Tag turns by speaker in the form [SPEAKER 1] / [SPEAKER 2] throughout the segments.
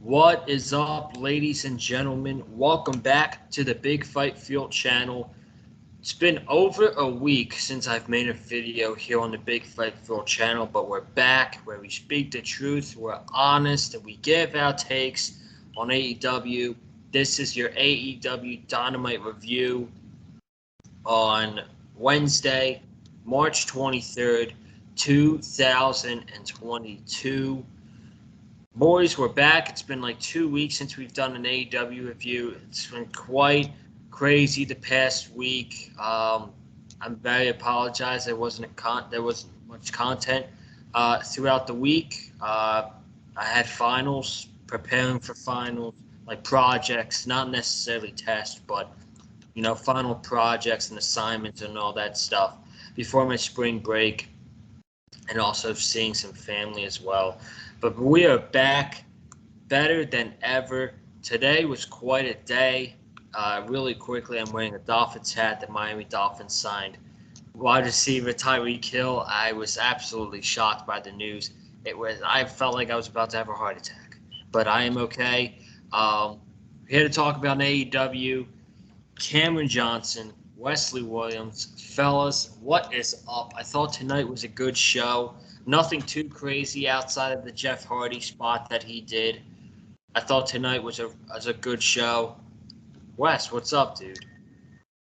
[SPEAKER 1] What is up, ladies and gentlemen? Welcome back to the Big Fight Field channel. It's been over a week since I've made a video here on the Big Fight Field channel, but we're back where we speak the truth, we're honest, and we give our takes on AEW. This is your AEW Dynamite review on Wednesday, March 23rd, 2022. Boys, we're back. It's been like 2 weeks since we've done an AEW review. It's been quite crazy the past week. I'm very apologize. There wasn't much content throughout the week. I had finals, preparing for finals, like projects, not necessarily tests, but final projects and assignments and all that stuff before my spring break, and also seeing some family as well. But we are back better than ever. Today was quite a day. Really quickly, I'm wearing a Dolphins hat. The Miami Dolphins signed wide receiver Tyreek Hill. I was absolutely shocked by the news. I felt like I was about to have a heart attack, but I am okay. Here to talk about AEW, Cameron Johnson, Wesley Williams. Fellas, what is up? I thought tonight was a good show. Nothing too crazy outside of the Jeff Hardy spot that he did. I thought tonight was a good show. Wes, what's up, dude?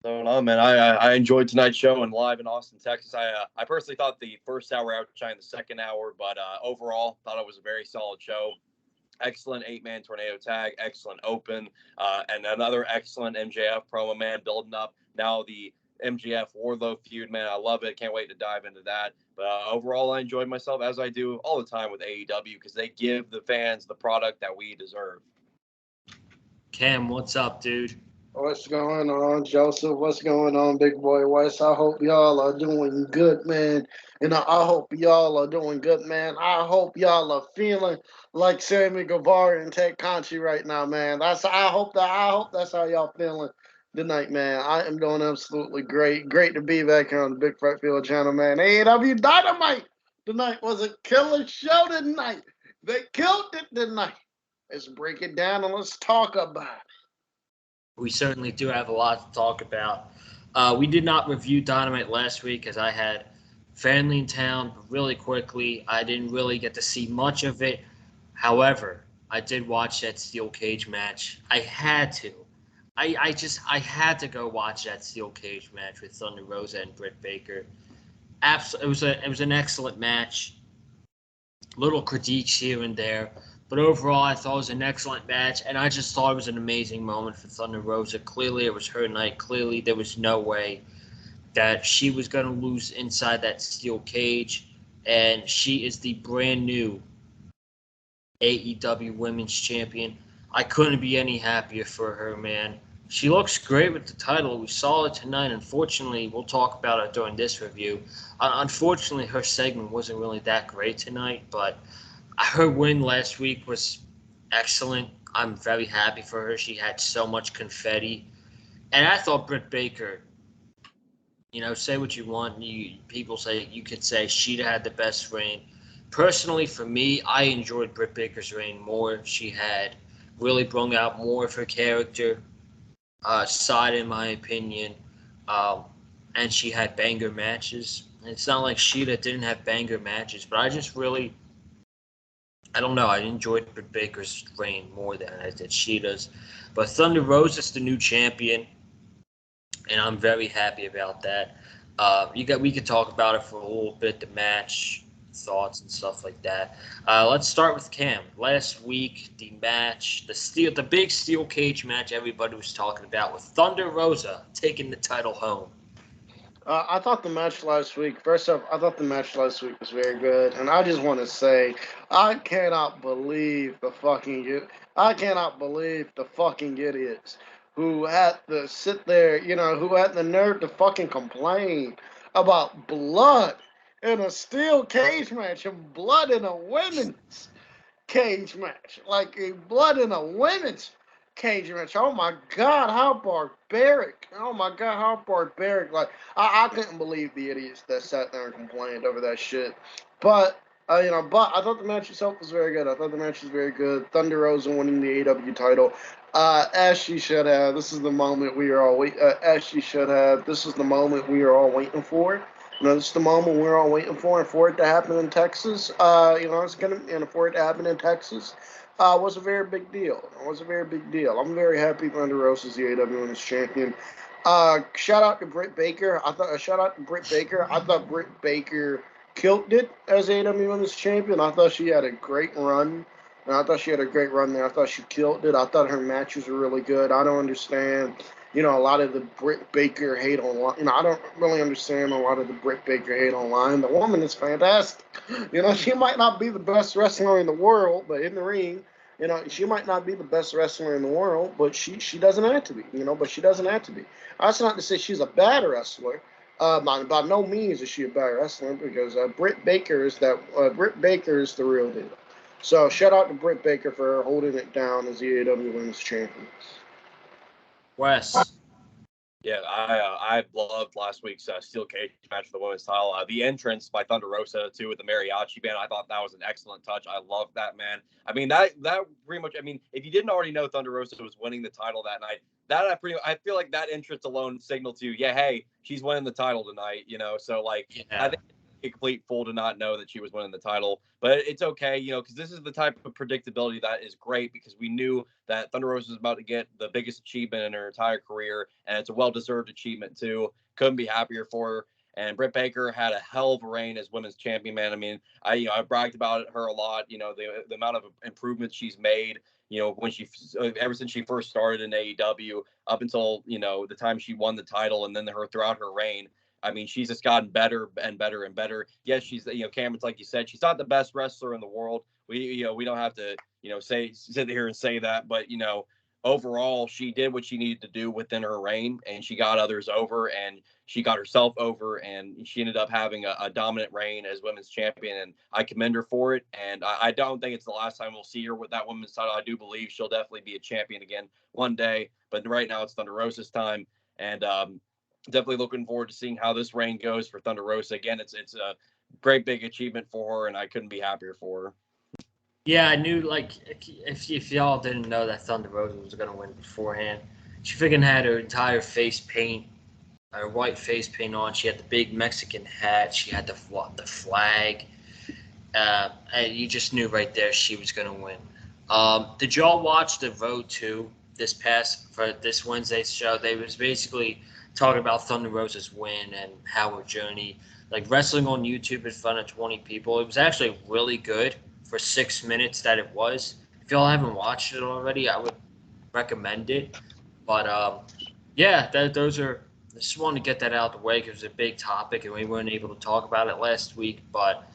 [SPEAKER 2] What's going on, man? I enjoyed tonight's show and live in Austin, Texas. I personally thought the first hour outshined the second hour, but overall thought it was a very solid show. Excellent 8-man tornado tag, excellent open, and another excellent MJF promo, man, building up now the MJF Wardlow feud, man. I love it. Can't wait to dive into that. But overall, I enjoyed myself, as I do all the time with AEW, because they give the fans the product that we deserve.
[SPEAKER 1] Cam, what's up, dude?
[SPEAKER 3] What's going on, Joseph? What's going on, big boy West? I hope y'all are doing good, man. I hope y'all are doing good, man. I hope y'all are feeling like Sami Guevara and Ted Conchi right now, man. I hope that's how y'all feeling tonight, man. I am doing absolutely great. Great to be back here on the Big Fight Field channel, man. AEW Dynamite tonight was a killer show tonight. They killed it tonight. Let's break it down and let's talk about it.
[SPEAKER 1] We certainly do have a lot to talk about. We did not review Dynamite last week because I had family in town. But really quickly, I didn't really get to see much of it. However, I did watch that steel cage match. I had to. I had to go watch that steel cage match with Thunder Rosa and Britt Baker. It was an excellent match. Little critiques here and there. But overall, I thought it was an excellent match, and I just thought it was an amazing moment for Thunder Rosa. Clearly, it was her night. Clearly, there was no way that she was going to lose inside that steel cage, and she is the brand new AEW Women's Champion. I couldn't be any happier for her, man. She looks great with the title. We saw it tonight. Unfortunately, we'll talk about it during this review. Unfortunately, her segment wasn't really that great tonight, but her win last week was excellent. I'm very happy for her. She had so much confetti. And I thought Britt Baker, say what you want. People say you could say she'd had the best reign. Personally, for me, I enjoyed Britt Baker's reign more. She had really brought out more of her character side, in my opinion. And she had banger matches. And it's not like Sheeta didn't have banger matches, but I don't know. I enjoyed Britt Baker's reign more than I did Sheeta's. But Thunder Rosa's the new champion, and I'm very happy about that. We could talk about it for a little bit, the match, thoughts, and stuff like that. Let's start with Cam. Last week, the match, the big steel cage match everybody was talking about, with Thunder Rosa taking the title home.
[SPEAKER 3] I thought the match last week, first off, I thought the match last week was very good. And I just want to say, I cannot believe the fucking idiots who had to sit there, who had the nerve to fucking complain about blood in a steel cage match and blood in a women's cage match. Like a blood in a women's cage match. Oh my God, how barbaric. Oh my God, how barbaric. Like, I couldn't believe the idiots that sat there and complained over that shit. But But I thought the match itself was very good. I thought the match was very good. Thunder Rosa winning the AEW title, as she should have. This is the moment we are all as she should have. This is the moment we are all waiting for. This is the moment we're all waiting for, and for it to happen in Texas. It's gonna and for it to happen in Texas. Was a very big deal. It was a very big deal. I'm very happy Thunder Rosa is the AEW Women's Champion. Shout out to Britt Baker. Shout out to Britt Baker. I thought Britt Baker killed it as AEW Women's Champion. I thought she had a great run. And I thought she had a great run there. I thought she killed it. I thought her matches were really good. I don't understand, a lot of the Britt Baker hate online. I don't really understand a lot of the Britt Baker hate online. The woman is fantastic. She might not be the best wrestler in the world, but in the ring, she might not be the best wrestler in the world, but she doesn't have to be. But she doesn't have to be. That's not to say she's a bad wrestler. By no means is she a bad wrestler, because Britt Baker is the real deal. So shout out to Britt Baker for holding it down as the AEW Women's Champion.
[SPEAKER 1] Wes.
[SPEAKER 2] Yeah, I loved last week's steel cage match for the women's title. The entrance by Thunder Rosa too with the mariachi band, I thought that was an excellent touch. I love that, man. I mean, that pretty much. I mean, if you didn't already know Thunder Rosa was winning the title that night, I feel like that entrance alone signaled to you, yeah, hey, she's winning the title tonight. So like, yeah. I think a complete fool to not know that she was winning the title, but it's okay, because this is the type of predictability that is great, because we knew that Thunder Rosa was about to get the biggest achievement in her entire career, and it's a well-deserved achievement too. Couldn't be happier for her. And Britt Baker had a hell of a reign as women's champion, man. I mean, I bragged about her a lot, the amount of improvements she's made, when ever since she first started in AEW up until, the time she won the title, and then throughout her reign. I mean, she's just gotten better and better and better. Yes, she's, Cameron's, like you said, she's not the best wrestler in the world. We don't have to, sit here and say that, but, overall, she did what she needed to do within her reign, and she got others over, and she got herself over, and she ended up having a dominant reign as women's champion, and I commend her for it. And I don't think it's the last time we'll see her with that women's title. I do believe she'll definitely be a champion again one day, but right now it's Thunder Rosa's time, and definitely looking forward to seeing how this reign goes for Thunder Rosa. Again, it's a great big achievement for her, and I couldn't be happier for her.
[SPEAKER 1] Yeah, I knew, like, if y'all didn't know that Thunder Rosa was going to win beforehand, she freaking had her entire face paint, her white face paint on. She had the big Mexican hat. She had the flag. And you just knew right there she was going to win. Did y'all watch the Road 2 for this Wednesday's show? They was basically talking about Thunder Rosa's win and how her journey, like wrestling on YouTube in front of 20 people. It was actually really good for 6 minutes that it was. If y'all haven't watched it already, I would recommend it. But yeah, those are. I just wanted to get that out of the way because it was a big topic and we weren't able to talk about it last week. But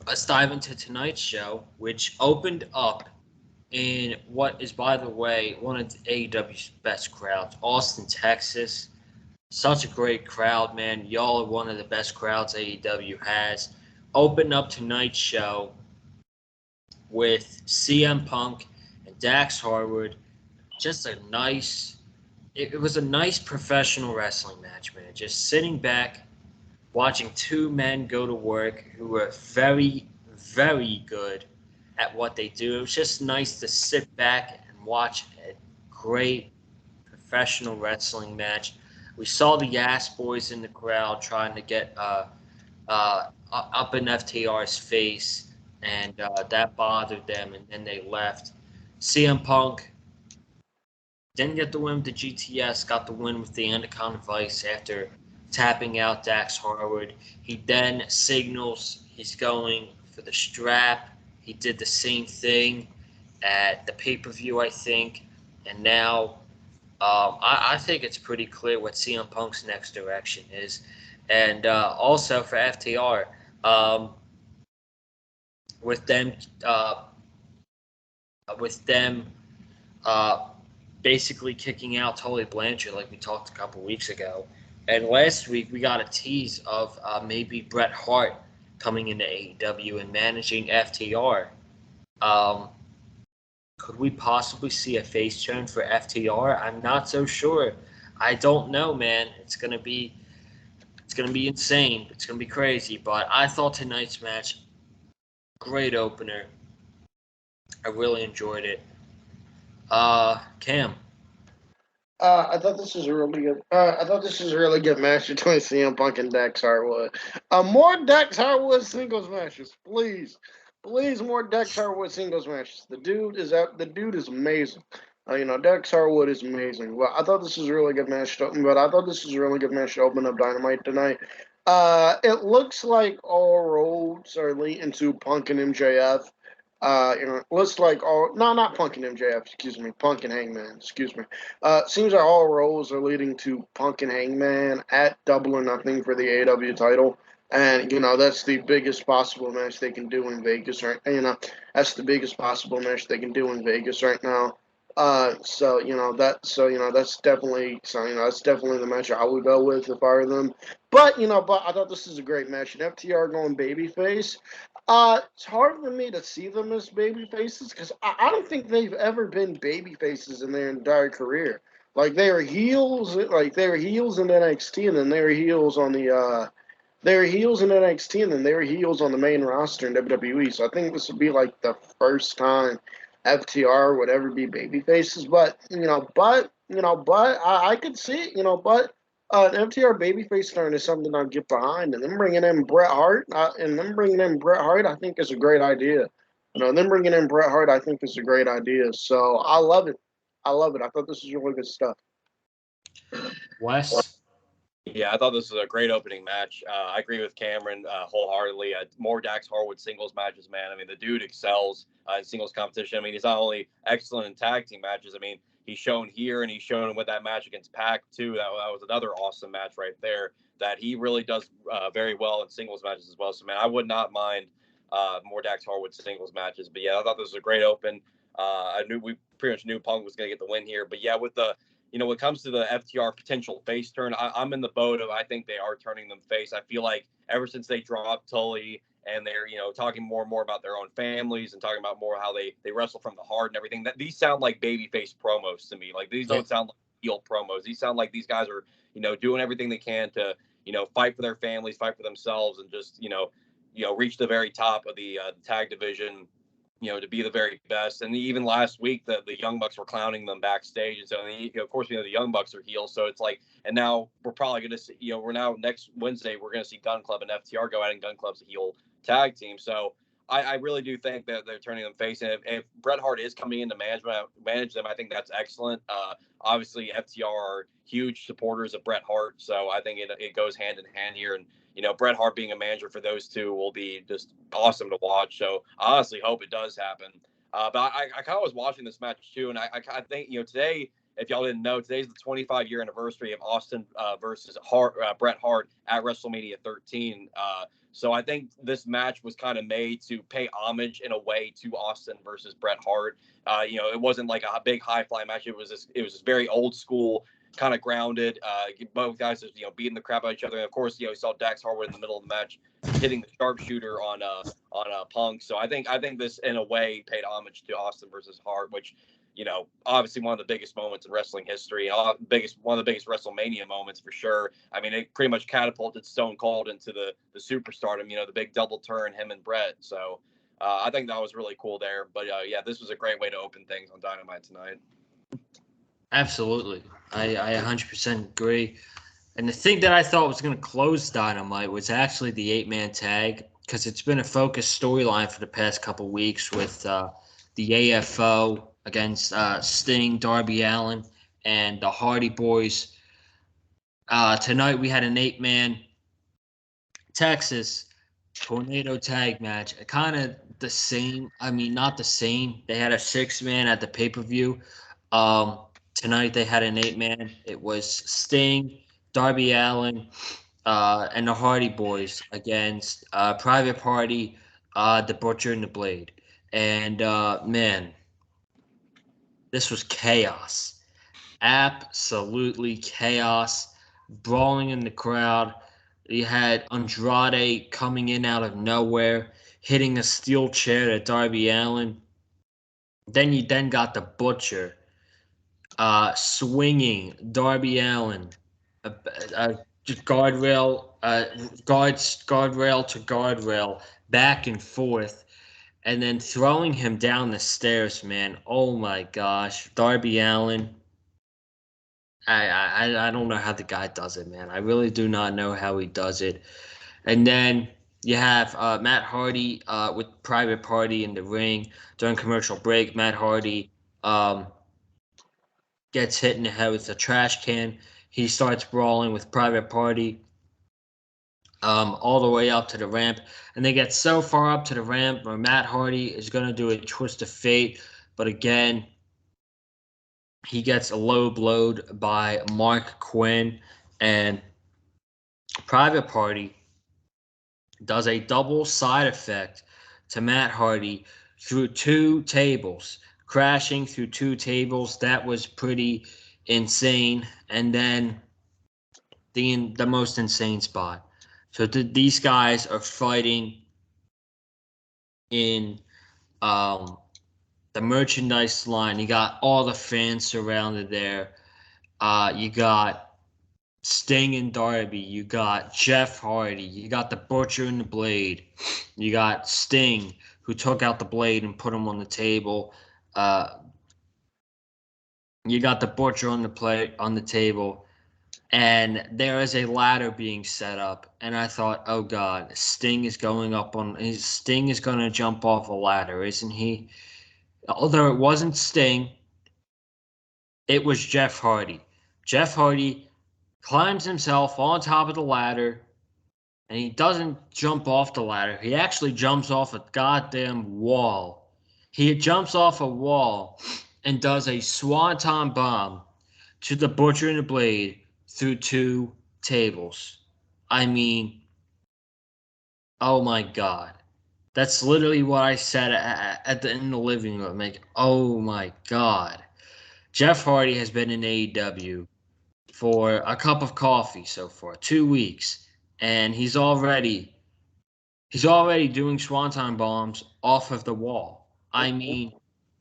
[SPEAKER 1] let's dive into tonight's show, which opened up in what is, by the way, one of AEW's best crowds, Austin, Texas. Such a great crowd, man. Y'all are one of the best crowds AEW has. Open up tonight's show with CM Punk and Dax Harwood. Just a nice, it was a nice professional wrestling match, man. Just sitting back, watching two men go to work who were very, very good at what they do. It was just nice to sit back and watch a great professional wrestling match. We saw the Ass Boys in the crowd trying to get up in FTR's face, and that bothered them, and then they left. CM Punk didn't get the win with the GTS, got the win with the Anaconda Vice after tapping out Dax Harwood. He then signals he's going for the strap. He did the same thing at the pay-per-view, I think, and now I think it's pretty clear what CM Punk's next direction is. And also for FTR, with them basically kicking out Tully Blanchard like we talked a couple weeks ago. And last week we got a tease of maybe Bret Hart coming into AEW and managing FTR. Could we possibly see a face turn for FTR? I'm not so sure. I don't know, man. It's gonna be It's going to be insane. It's going to be crazy. But I thought tonight's match, great opener. I really enjoyed it. Cam.
[SPEAKER 3] I thought this was a really good. I thought this was a really good match between CM Punk and Dax Harwood. More Dax Harwood singles matches, please, please. More Dax Harwood singles matches. The dude is out. The dude is amazing. Dax Harwood is amazing. Well, I thought this was a really good match to open. But I thought this was a really good match to open up Dynamite tonight. It looks like all roads are leading to Punk and MJF. Looks like all no, not Punk and MJF, excuse me, Punk and Hangman, excuse me. Seems like all roads are leading to Punk and Hangman at Double or Nothing for the AEW title, and that's the biggest possible match they can do in Vegas, right? That's the biggest possible match they can do in Vegas right now. That's definitely the match I would go with if I were them. But I thought this is a great match. And FTR going babyface. It's hard for me to see them as baby faces because I don't think they've ever been baby faces in their entire career. Like they were heels in NXT, and then they were heels on the they were heels in NXT, and then they were heels on the main roster in WWE. So I think this would be like the first time FTR would ever be baby faces. But I could see it. An FTR babyface turn is something I'd get behind, and then bringing in Bret Hart, I think is a great idea. Then bringing in Bret Hart, I think is a great idea. So I love it. I love it. I thought this was really good stuff.
[SPEAKER 1] Wes.
[SPEAKER 2] Yeah, I thought this was a great opening match. I agree with Cameron wholeheartedly. More Dax Harwood singles matches, man. I mean, the dude excels in singles competition. I mean, he's not only excellent in tag team matches. I mean, he's shown here and he's shown with that match against Pac, too. That was another awesome match right there that he really does very well in singles matches as well. So, man, I would not mind more Dax Harwood singles matches. But, yeah, I thought this was a great open. We pretty much knew Punk was going to get the win here. But, yeah, with the when it comes to the FTR potential face turn, I'm in the boat of I think they are turning them face. I feel like ever since they dropped Tully and they're, talking more and more about their own families and talking about more how they wrestle from the heart and everything, that these sound like babyface promos to me. Like these don't sound like heel promos. These sound like these guys are, doing everything they can to, fight for their families, fight for themselves, and just, reach the very top of the tag division, to be the very best. And even last week, the Young Bucks were clowning them backstage. And so, of course, the Young Bucks are heels. So it's like, and now we're probably going to see, we're now next Wednesday, we're going to see Gun Club and FTR go out, and Gun Club's a heel tag team. So I really do think that they're turning them face. And if Bret Hart is coming in to manage them, I think that's excellent. Obviously, FTR are huge supporters of Bret Hart. So I think it goes hand in hand here. And, Bret Hart being a manager for those two will be just awesome to watch. So I honestly hope it does happen. But I kind of was watching this match too, and I think today, if y'all didn't know, today's the 25-year anniversary of Austin versus Bret Hart at WrestleMania 13. So I think this match was kind of made to pay homage in a way to Austin versus Bret Hart. It wasn't like a big high fly match. It was just very old school, kind of grounded. Both guys just beating the crap out of each other. And of course, you saw Dax Harwood in the middle of the match hitting the sharpshooter on Punk. So I think this in a way paid homage to Austin versus Hart, which obviously one of the biggest moments in wrestling history, one of the biggest WrestleMania moments for sure. I mean, it pretty much catapulted Stone Cold into the superstardom. The big double turn, him and Bret. So I think that was really cool there. But yeah, this was a great way to open things on Dynamite tonight.
[SPEAKER 1] Absolutely. I 100% agree. And the thing that I thought was going to close Dynamite was actually the 8-man tag, because it's been a focused storyline for the past couple weeks with the AFO against Sting, Darby Allen, and the Hardy Boys. Tonight we had an 8-man Texas Tornado tag match. Kind of the same. I mean, not the same. They had a 6-man at the pay-per-view. Tonight they had an 8-man. It was Sting, Darby Allen, and the Hardy Boys against Private Party, the Butcher, and the Blade. And man, this was chaos. Absolutely chaos. Brawling in the crowd. You had Andrade coming in out of nowhere, hitting a steel chair to Darby Allen. Then you got the Butcher swinging Darby Allen just guardrail to guardrail, back and forth, and then throwing him down the stairs, man. Oh my gosh, Darby Allen. I don't know how the guy does it, man. I really do not know how he does it. And then you have Matt Hardy with Private Party in the ring during commercial break. Matt Hardy um, gets hit in the head with a trash can. He starts brawling with Private Party all the way up to the ramp. And they get so far up to the ramp where Matt Hardy is going to do a twist of fate. But again, he gets a low blowed by Mark Quinn. And Private Party does a double side effect to Matt Hardy through two tables, crashing through two tables. That was pretty insane. And then the most insane spot. So these guys are fighting in um, the merchandise line. You got all the fans surrounded there. You got Sting and Darby. You got Jeff Hardy. You got the Butcher and the Blade. You got Sting, who took out the Blade and put him on the table. You got the Butcher on the table, and there is a ladder being set up. And I thought, oh God, Sting is going to jump off a ladder, isn't he? Although it wasn't Sting, it was Jeff Hardy. Jeff Hardy climbs himself on top of the ladder, and he doesn't jump off the ladder. He actually jumps off a goddamn wall. He jumps off a wall and does a swanton bomb to the Butcher and the Blade through two tables. I mean, oh my God. That's literally what I said in the living room. Like, oh my God. Jeff Hardy has been in AEW for a cup of coffee so far, 2 weeks, and he's already doing swanton bombs off of the wall. I mean,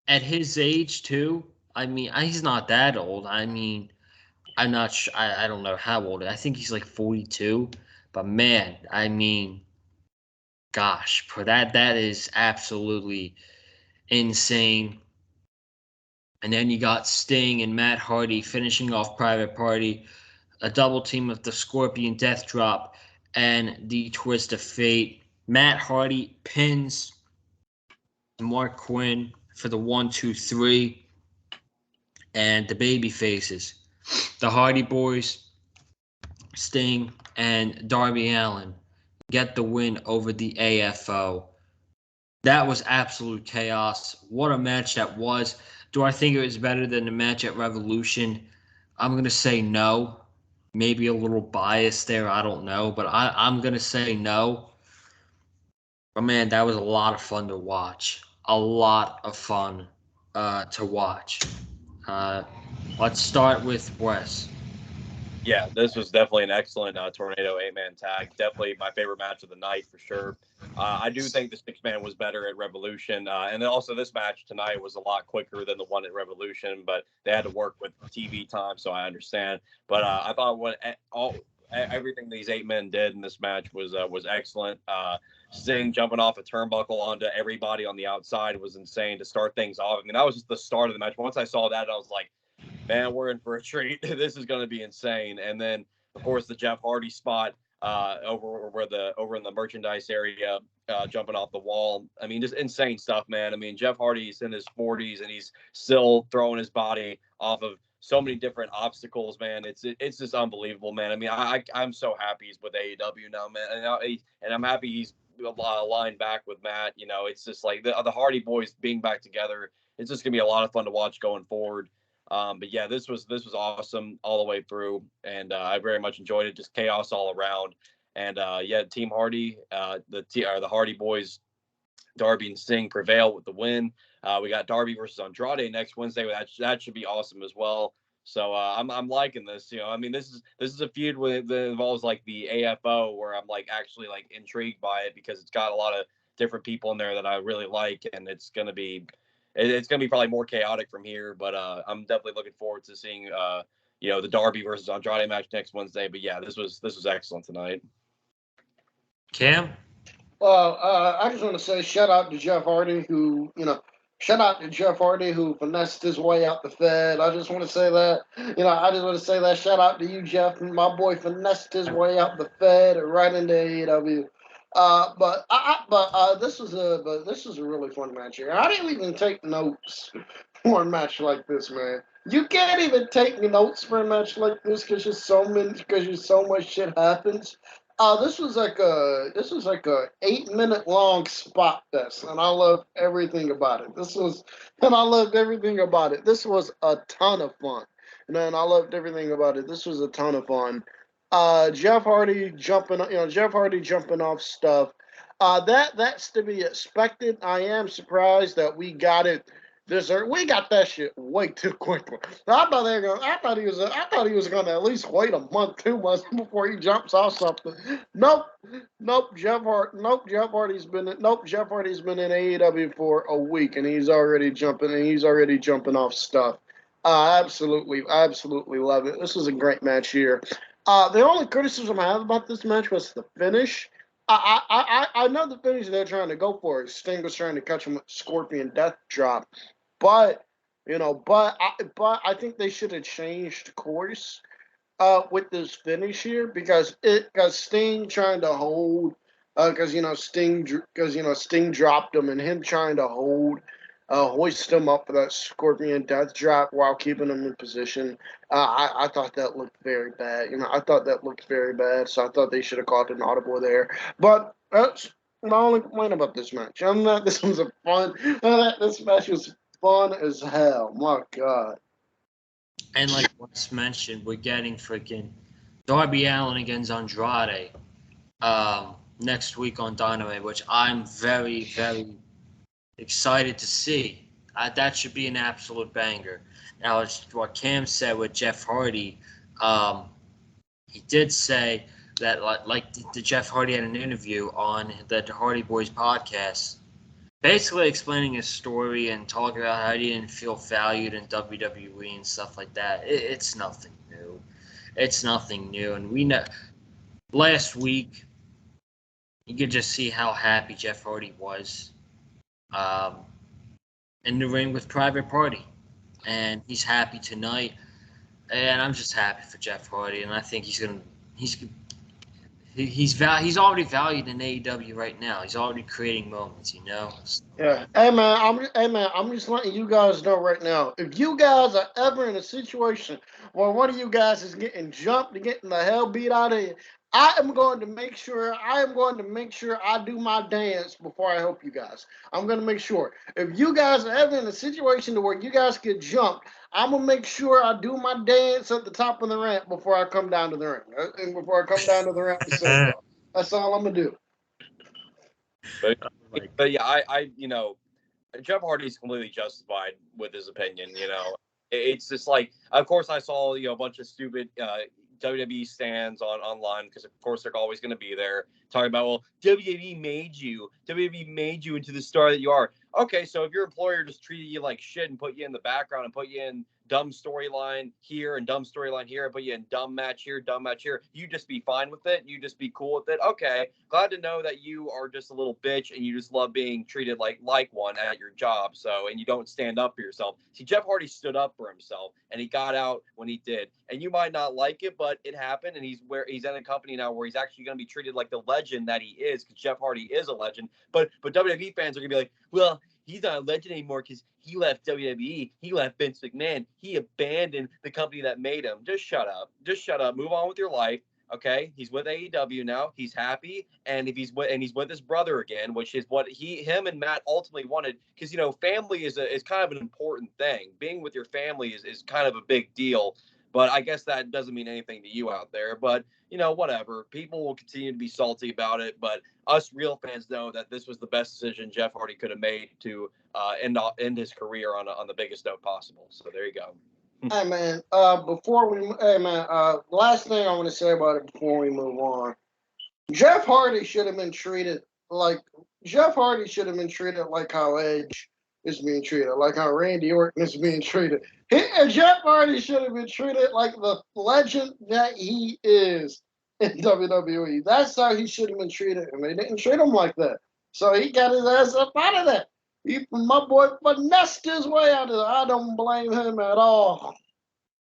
[SPEAKER 1] at his age too. I mean, he's not that old. I mean, I'm not sure. I don't know how old. I think he's like 42. But man, I mean, gosh, for that is absolutely insane. And then you got Sting and Matt Hardy finishing off Private Party, a double team of the Scorpion Death Drop and the Twist of Fate. Matt Hardy pins Mark Quinn for the 1-2-3, and the baby faces, the Hardy Boys, Sting, and Darby Allen, get the win over the AFO. That was absolute chaos. What a match that was. Do I think it was better than the match at Revolution? I'm going to say no. Maybe a little biased there. I don't know. But I'm going to say no. But man, that was a lot of fun to watch. A lot of fun to watch. Let's start with Wes.
[SPEAKER 2] Yeah, this was definitely an excellent Tornado 8-man tag. Definitely my favorite match of the night for sure. I do think the 6-man was better at Revolution. And then also this match tonight was a lot quicker than the one at Revolution, but they had to work with TV time, so I understand. But I thought everything these 8 men did in this match was excellent. Sting jumping off a turnbuckle onto everybody on the outside was insane to start things off. I mean, that was just the start of the match. Once I saw that, I was like, man, we're in for a treat. This is going to be insane. And then, of course, the Jeff Hardy spot over in the merchandise area, jumping off the wall. I mean, just insane stuff, man. I mean, Jeff Hardy's in his 40s and he's still throwing his body off of so many different obstacles, man. It's just unbelievable, man. I mean, I'm so happy he's with AEW now, man, and I'm happy he's aligned back with Matt. You know, it's just like the Hardy Boys being back together. It's just gonna be a lot of fun to watch going forward. But yeah, this was awesome all the way through, and I very much enjoyed it. Just chaos all around, and yeah, Team Hardy, the Hardy Boys, Darby and Sting prevail with the win. We got Darby versus Andrade next Wednesday. That should be awesome as well. So I'm liking this. You know, I mean, this is a feud that involves like the AFO, where I'm like actually like intrigued by it because it's got a lot of different people in there that I really like, and it's gonna be probably more chaotic from here. But I'm definitely looking forward to seeing the Darby versus Andrade match next Wednesday. But yeah, this was excellent tonight.
[SPEAKER 1] Cam?
[SPEAKER 3] Well, I just want to say shout out to Jeff Hardy, who finessed his way out the Fed. I just want to say that. I just want to say that. Shout out to you, Jeff. And my boy finessed his way out the Fed and right into AEW. This was a really fun match here. I didn't even take notes for a match like this, man. You can't even take notes for a match like this because so much shit happens. This was like a 8-minute long spot fest, and I loved everything about it. This was a ton of fun, and I loved everything about it. This was a ton of fun. Jeff Hardy jumping off stuff. That's to be expected. I am surprised that we got it. We got that shit way too quickly. I thought he was gonna at least wait a month, 2 months before he jumps off something. Nope. Jeff Hardy's been in AEW for a week, and he's already jumping off stuff. Absolutely love it. This was a great match here. The only criticism I have about this match was the finish. I know the finish they're trying to go for. Sting was trying to catch him with Scorpion Death Drop, but I think they should have changed course with this finish here because Sting trying to hold Sting dropped him and him trying to hoist him up for that Scorpion Death Drop while keeping him in position. I thought that looked very bad. So I thought they should have caught an audible there. But that's my only complaint about this match. This match was fun as hell. My God.
[SPEAKER 1] And like Wes mentioned, we're getting freaking Darby Allen against Andrade next week on Dynamite, which I'm very, very excited to see. That should be an absolute banger. Now, it's what Cam said with Jeff Hardy. He did say that, the Jeff Hardy had an interview on the Hardy Boys podcast, basically explaining his story and talking about how he didn't feel valued in WWE and stuff like that. It's nothing new. And we know last week you could just see how happy Jeff Hardy was in the ring with Private Party, and he's happy tonight. And I'm just happy for Jeff Hardy, and I think he's already valued in AEW right now. He's already creating moments, So.
[SPEAKER 3] Yeah. Hey man, I'm just letting you guys know right now. If you guys are ever in a situation where one of you guys is getting jumped and getting the hell beat out of you, I am going to make sure I do my dance before I help you guys. I'm going to make sure. If you guys are ever in a situation where you guys get jumped, I'm going to make sure I do my dance at the top of the ramp before I come down to the ring. And before I come down to the ramp to save y'all. That's all I'm going to do.
[SPEAKER 2] But yeah, I Jeff Hardy's completely justified with his opinion. It's just like, of course, I saw a bunch of stupid WWE stands online because of course they're always going to be there talking about, well, WWE made you into the star that you are. Okay, so if your employer just treated you like shit and put you in the background and put you in dumb storyline here and dumb storyline here, but you in dumb match here, you just be fine with it. You just be cool with it. Okay, glad to know that you are just a little bitch and you just love being treated like one at your job. So, and you don't stand up for yourself. See, Jeff Hardy stood up for himself and he got out when he did. And you might not like it, but it happened. And he's in a company now where he's actually going to be treated like the legend that he is, because Jeff Hardy is a legend. But WWE fans are going to be like, well, he's not a legend anymore because he left WWE. He left Vince McMahon. He abandoned the company that made him. Just shut up. Move on with your life. Okay, he's with AEW now. He's happy, and he's with his brother again, which is what him and Matt ultimately wanted. Because family is kind of an important thing. Being with your family is kind of a big deal. But I guess that doesn't mean anything to you out there. But whatever. People will continue to be salty about it. But us real fans know that this was the best decision Jeff Hardy could have made to end his career on the biggest note possible. So there you go.
[SPEAKER 3] Hey man, last thing I want to say about it before we move on. Jeff Hardy should have been treated like how Edge is being treated, like how Randy Orton is being treated. And Jeff Hardy should have been treated like the legend that he is in WWE. That's how he should have been treated, and they didn't treat him like that. So he got his ass up out of that. My boy finessed his way out of it. I don't blame him at all.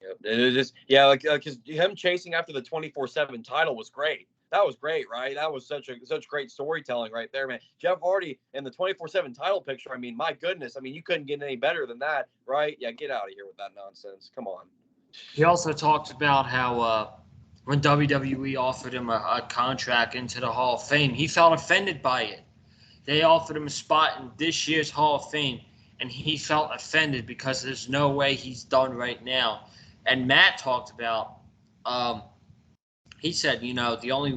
[SPEAKER 2] Yep. It is just, yeah, like because him chasing after the 24/7 title was great. That was great, right? That was such great storytelling right there, man. Jeff Hardy in the 24/7 title picture. I mean, my goodness. I mean, you couldn't get any better than that, right? Yeah, get out of here with that nonsense. Come on.
[SPEAKER 1] He also talked about how when WWE offered him a contract into the Hall of Fame, he felt offended by it. They offered him a spot in this year's Hall of Fame, and he felt offended because there's no way he's done right now. And Matt talked about, he said, the only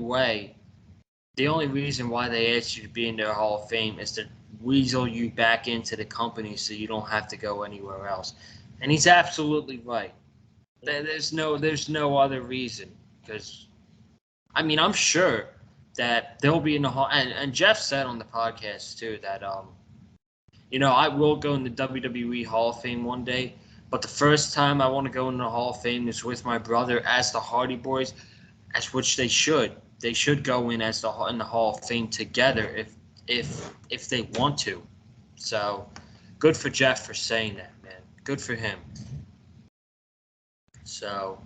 [SPEAKER 1] reason why they asked you to be in their Hall of Fame is to weasel you back into the company so you don't have to go anywhere else. And he's absolutely right. There's no other reason, because, I mean, I'm sure that they'll be in the Hall. And Jeff said on the podcast too that I will go in the WWE Hall of Fame one day, but the first time I want to go in the Hall of Fame is with my brother as the Hardy Boys, as which they should. They should go in as in the Hall of Fame together if they want to. So good for Jeff for saying that, man. Good for him. So,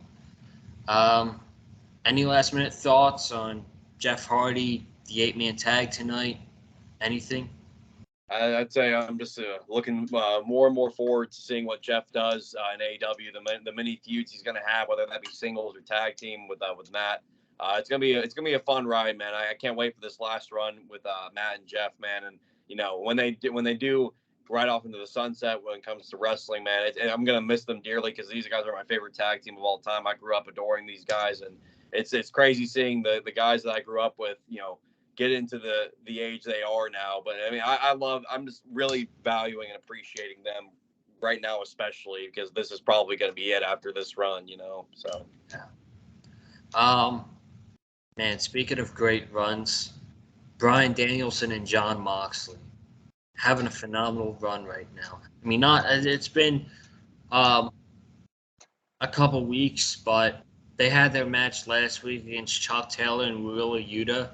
[SPEAKER 1] any last minute thoughts on Jeff Hardy, the 8-man tag tonight? Anything?
[SPEAKER 2] I'd say I'm just looking more and more forward to seeing what Jeff does in AEW. The many feuds he's going to have, whether that be singles or tag team with Matt. It's gonna be a fun ride, man. I can't wait for this last run with Matt and Jeff, man. And when they do right off into the sunset when it comes to wrestling, man, I'm gonna miss them dearly because these guys are my favorite tag team of all time. I grew up adoring these guys, and it's crazy seeing the guys that I grew up with, get into the age they are now. But I mean, I'm just really valuing and appreciating them right now, especially because this is probably going to be it after this run, so.
[SPEAKER 1] Yeah. Man, speaking of great runs, Bryan Danielson and Jon Moxley having a phenomenal run right now. I mean, it's been a couple weeks, but they had their match last week against Chuck Taylor and Wheeler Yuta.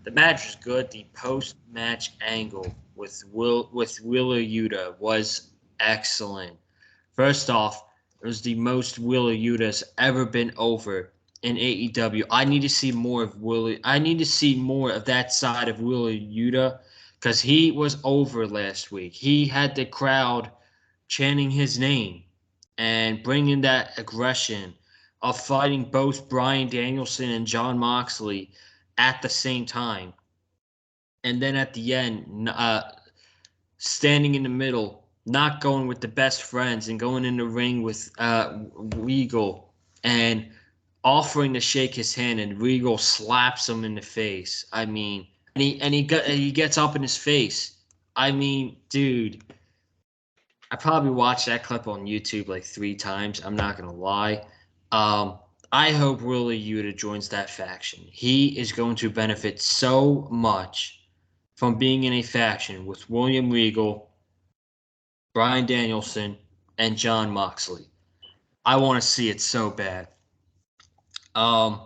[SPEAKER 1] The match was good. The post-match angle with Wheeler Yuta was excellent. First off, it was the most Wheeler Yuta's ever been over in AEW. I need to see more of Wheeler. I need to see more of that side of Wheeler Yuta because he was over last week. He had the crowd chanting his name and bringing that aggression of fighting both Bryan Danielson and Jon Moxley at the same time. And then at the end, standing in the middle, not going with the best friends and going in the ring with Regal and offering to shake his hand, and Regal slaps him in the face. I mean, and he gets up in his face. I mean, dude, I probably watched that clip on YouTube like 3 times. I'm not gonna lie. I hope Wheeler Yuta joins that faction. He is going to benefit so much from being in a faction with William Regal, Bryan Danielson, and Jon Moxley. I want to see it so bad. I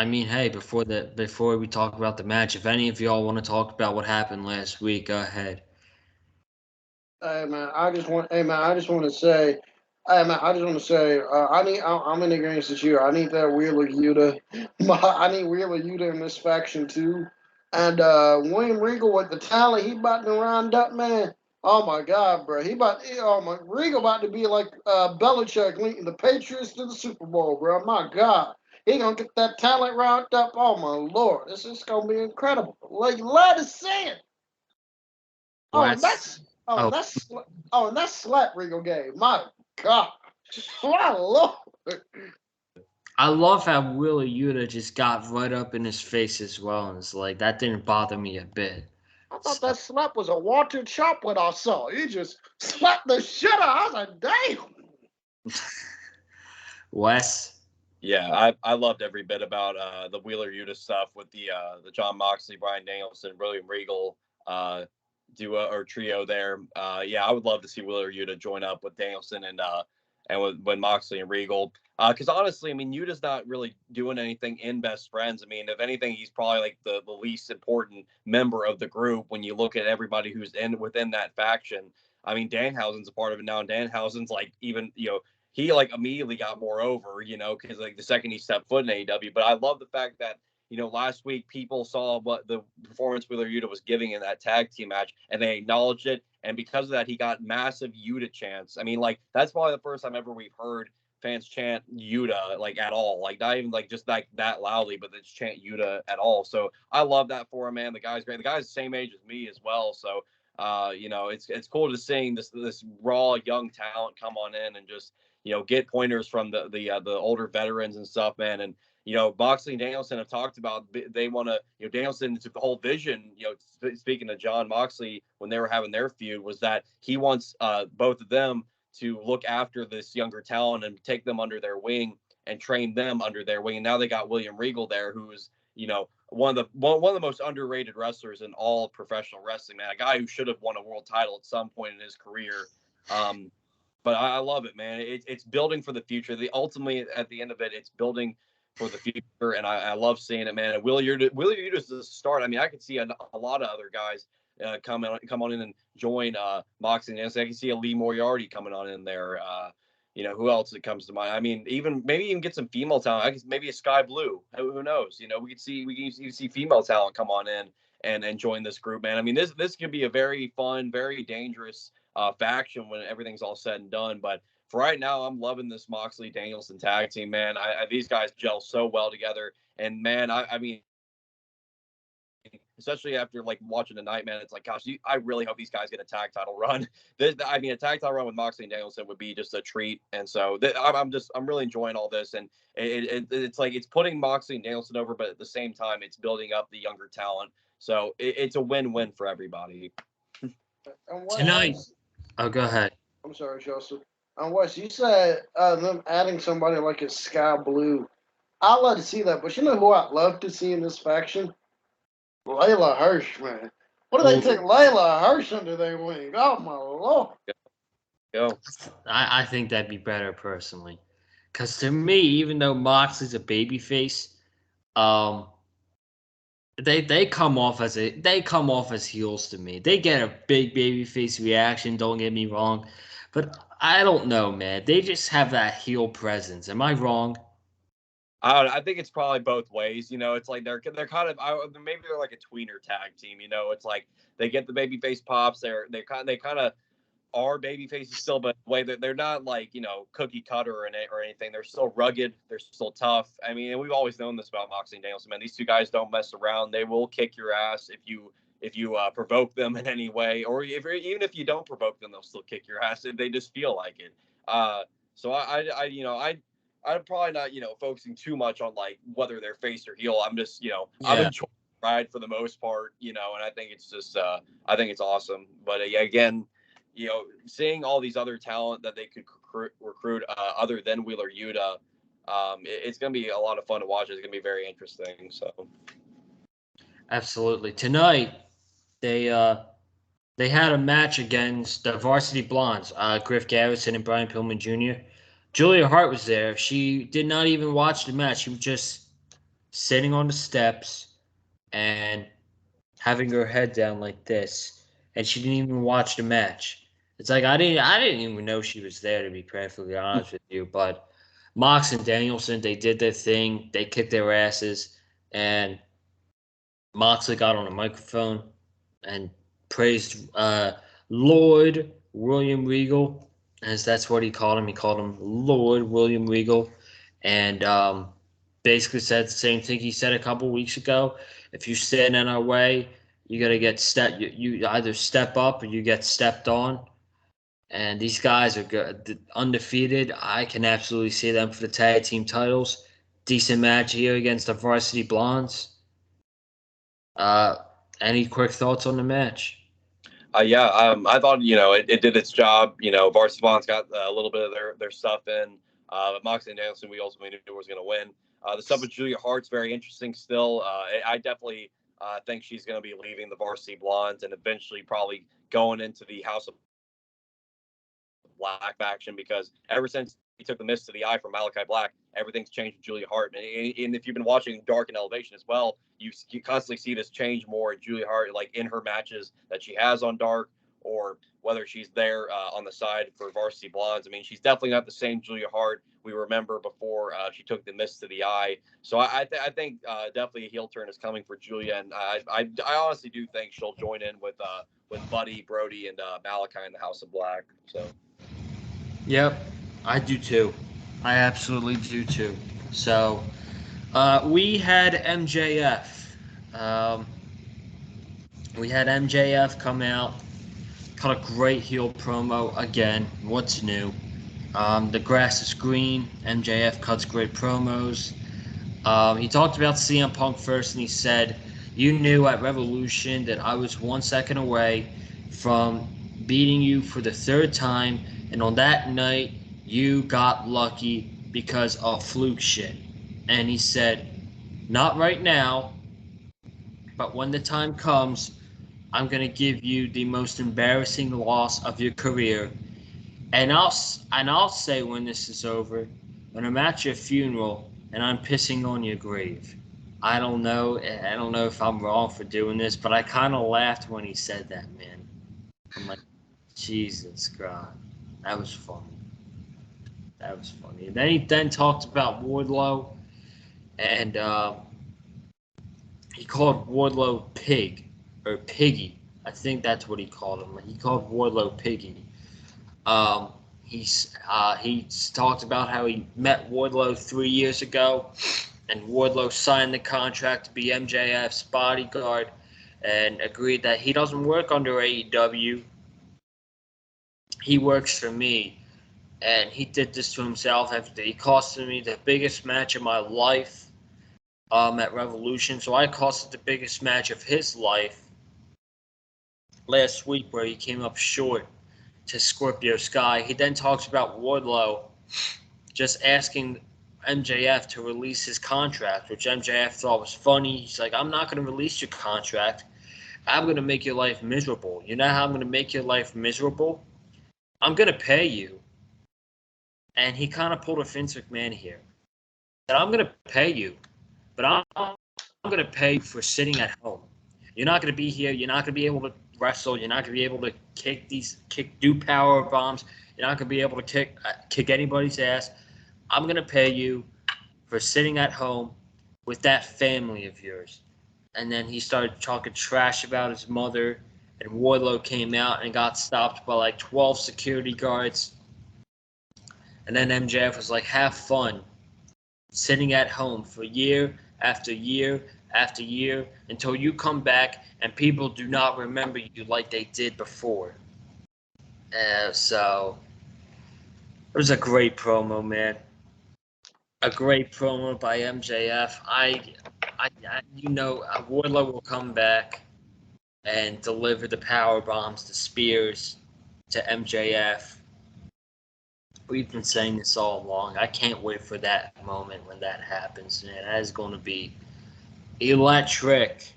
[SPEAKER 1] mean, hey, before we talk about the match, if any of y'all want to talk about what happened last week, go ahead.
[SPEAKER 3] Hey man, I just want to say, I'm in agreement with you. I need that Wheeler Yuta. I need Wheeler Yuta in this faction too. And William Regal with the talent he about to round up, man. Oh my God, bro. Regal about to be like Belichick leading the Patriots to the Super Bowl, bro. My God. He gonna get that talent round up. Oh my Lord. This is gonna be incredible. Like, let us see it. And that's slap Regal game. My God. My Lord.
[SPEAKER 1] I love how Wheeler Yuta just got right up in his face as well, and it's like that didn't bother me a bit.
[SPEAKER 3] I thought that slap was a wanted chop when I saw. He just slapped the shit out. I was like, damn.
[SPEAKER 1] Wes?
[SPEAKER 2] Yeah, I loved every bit about the Wheeler Yuta stuff with the Jon Moxley, Bryan Danielson, William Regal duo or trio there. Yeah, I would love to see Wheeler Yuta join up with Danielson and with Moxley and Regal. Because honestly, I mean, Yuta's not really doing anything in Best Friends. I mean, if anything, he's probably like the least important member of the group when you look at everybody who's within that faction. I mean, Danhausen's a part of it now, and Danhausen's like even he like immediately got more over, because like the second he stepped foot in AEW. But I love the fact that last week people saw what the performance Wheeler Yuta was giving in that tag team match, and they acknowledged it. And because of that, he got massive Yuta chants. I mean, like that's probably the first time ever we've heard fans chant Yuta like at all, like not even like just like that loudly, but they just chant Yuta at all. So I love that for him, man. The guy's great. The guy's the same age as me as well. So it's cool to seeing this raw young talent come on in and just get pointers from the older veterans and stuff, man. And Moxley and Danielson have talked about they want to, Danielson, the whole vision, speaking of John Moxley when they were having their feud, was that he wants both of them to look after this younger talent and take them under their wing and train them under their wing. And now they got William Regal there, who's, one of the most underrated wrestlers in all professional wrestling, man. A guy who should have won a world title at some point in his career. But I love it, man. It's building for the future. Ultimately, at the end of it, it's building for the future, and I love seeing it, man. And Wheeler Yuta's the start. I mean, I could see a lot of other guys come on in and join Moxley. And I can see a Lee Moriarty coming on in there. Who else that comes to mind? I mean, maybe even get some female talent. I guess maybe a Sky Blue. Who knows? We can see female talent come on in and join this group, man. I mean, this could be a very fun, very dangerous faction when everything's all said and done. But for right now, I'm loving this Moxley Danielson tag team, man. These guys gel so well together, and man, I mean, especially after like watching tonight, man, it's like, gosh, I really hope these guys get a tag title run. A tag title run with Moxley and Danielson would be just a treat. And so I'm really enjoying all this, and it's like it's putting Moxley and Danielson over, but at the same time, it's building up the younger talent. So it's a win-win for everybody.
[SPEAKER 1] Tonight. Oh, go ahead.
[SPEAKER 3] I'm sorry, Joseph. Wes, you said them adding somebody like a Sky Blue. I'd love to see that, but you know who I'd love to see in this faction? Layla Hirsch, man. What do they take Layla Hirsch under their wing? Oh, my Lord.
[SPEAKER 2] Go.
[SPEAKER 1] I think that'd be better personally. Because to me, even though Moxley's a babyface, they come off as heels to me. They get a big babyface reaction, don't get me wrong. But I don't know, man. They just have that heel presence. Am I wrong?
[SPEAKER 2] I think it's probably both ways. It's like they're kind of maybe they're like a tweener tag team. It's like they get the babyface pops. They kind of are baby faces still, but the way that they're not like cookie cutter or anything. They're still rugged. They're still tough. I mean, and we've always known this about Moxley and Danielson, man. These two guys don't mess around. They will kick your ass if you provoke them in any way, or even if you don't provoke them, they'll still kick your ass if they just feel like it. So I'm probably not focusing too much on like whether they're face or heel. I'm just I'm enjoying the ride for the most part, and I think it's just I think it's awesome. But again, seeing all these other talent that they could recruit other than Wheeler Yuta, it's going to be a lot of fun to watch. It's going to be very interesting. So,
[SPEAKER 1] absolutely. Tonight, they had a match against the Varsity Blondes, Griff Garrison and Brian Pillman Jr. Julia Hart was there. She did not even watch the match. She was just sitting on the steps and having her head down like this, and she didn't even watch the match. It's like I didn't even know she was there, to be perfectly honest with you. But Mox and Danielson, they did their thing. They kicked their asses, and Moxley got on a microphone and praised Lord William Regal, as that's what he called him. He called him Lord William Regal, and basically said the same thing he said a couple weeks ago. If you stand in our way, you got to get you either step up or you get stepped on. And these guys are good, undefeated. I can absolutely see them for the tag team titles. Decent match here against the Varsity Blondes. Any quick thoughts on the match?
[SPEAKER 2] I thought it did its job. Varsity Blondes got a little bit of their stuff in. But Moxley and Danielson, we ultimately knew was going to win. The stuff with Julia Hart's very interesting still. I definitely I think she's going to be leaving the Varsity Blondes and eventually probably going into the House of Black faction, because ever since he took the miss to the eye from Malachi Black, everything's changed with Julia Hart. And if you've been watching Dark and Elevation as well, you constantly see this change more in Julia Hart, like in her matches that she has on Dark, or whether she's there on the side for Varsity Blondes. I mean, she's definitely not the same Julia Hart we remember before she took the miss to the eye. So I think definitely a heel turn is coming for Julia, and I honestly do think she'll join in with Buddy, Brody, and Malachi in the House of Black. So.
[SPEAKER 1] Yep, I do too. I absolutely do too. So, we had MJF. We had MJF come out, cut a great heel promo again. What's new? The grass is green. MJF cuts great promos. He talked about CM Punk first, and he said, "You knew at Revolution that I was 1 second away from beating you for the third time, and on that night, you got lucky because of fluke shit." And he said, "Not right now, but when the time comes, I'm going to give you the most embarrassing loss of your career. And I'll say when this is over, when I'm at your funeral and I'm pissing on your grave." I don't know if I'm wrong for doing this, but I kind of laughed when he said that, man. I'm like, Jesus God, that was funny. That was funny. And then he talked about Wardlow, and he called Wardlow Pig or Piggy. I think that's what he called him. He called Wardlow Piggy. He talked about how he met Wardlow 3 years ago, and Wardlow signed the contract to be MJF's bodyguard, and agreed that he doesn't work under AEW. He works for me, and he did this to himself. After he costed me the biggest match of my life at Revolution, so I costed the biggest match of his life last week, where he came up short to Scorpio Sky. He then talks about Wardlow just asking MJF to release his contract, which MJF thought was funny. He's like, "I'm not going to release your contract. I'm going to make your life miserable. You know how I'm going to make your life miserable? I'm going to pay you." And he kind of pulled a Vince McMahon here. That I'm going to pay you, but I'm going to pay you for sitting at home. You're not going to be here. You're not going to be able to wrestle. You're not going to be able to do power bombs. You're not going to be able to kick anybody's ass. I'm going to pay you for sitting at home with that family of yours. And then he started talking trash about his mother, and Wardlow came out and got stopped by like 12 security guards. And then MJF was like, "Have fun sitting at home for year after year after year until you come back and people do not remember you like they did before." So it was a great promo, man. A great promo by MJF. Wardlow will come back and deliver the power bombs, the spears to MJF. We've been saying this all along. I can't wait for that moment when that happens, man. That is going to be electric.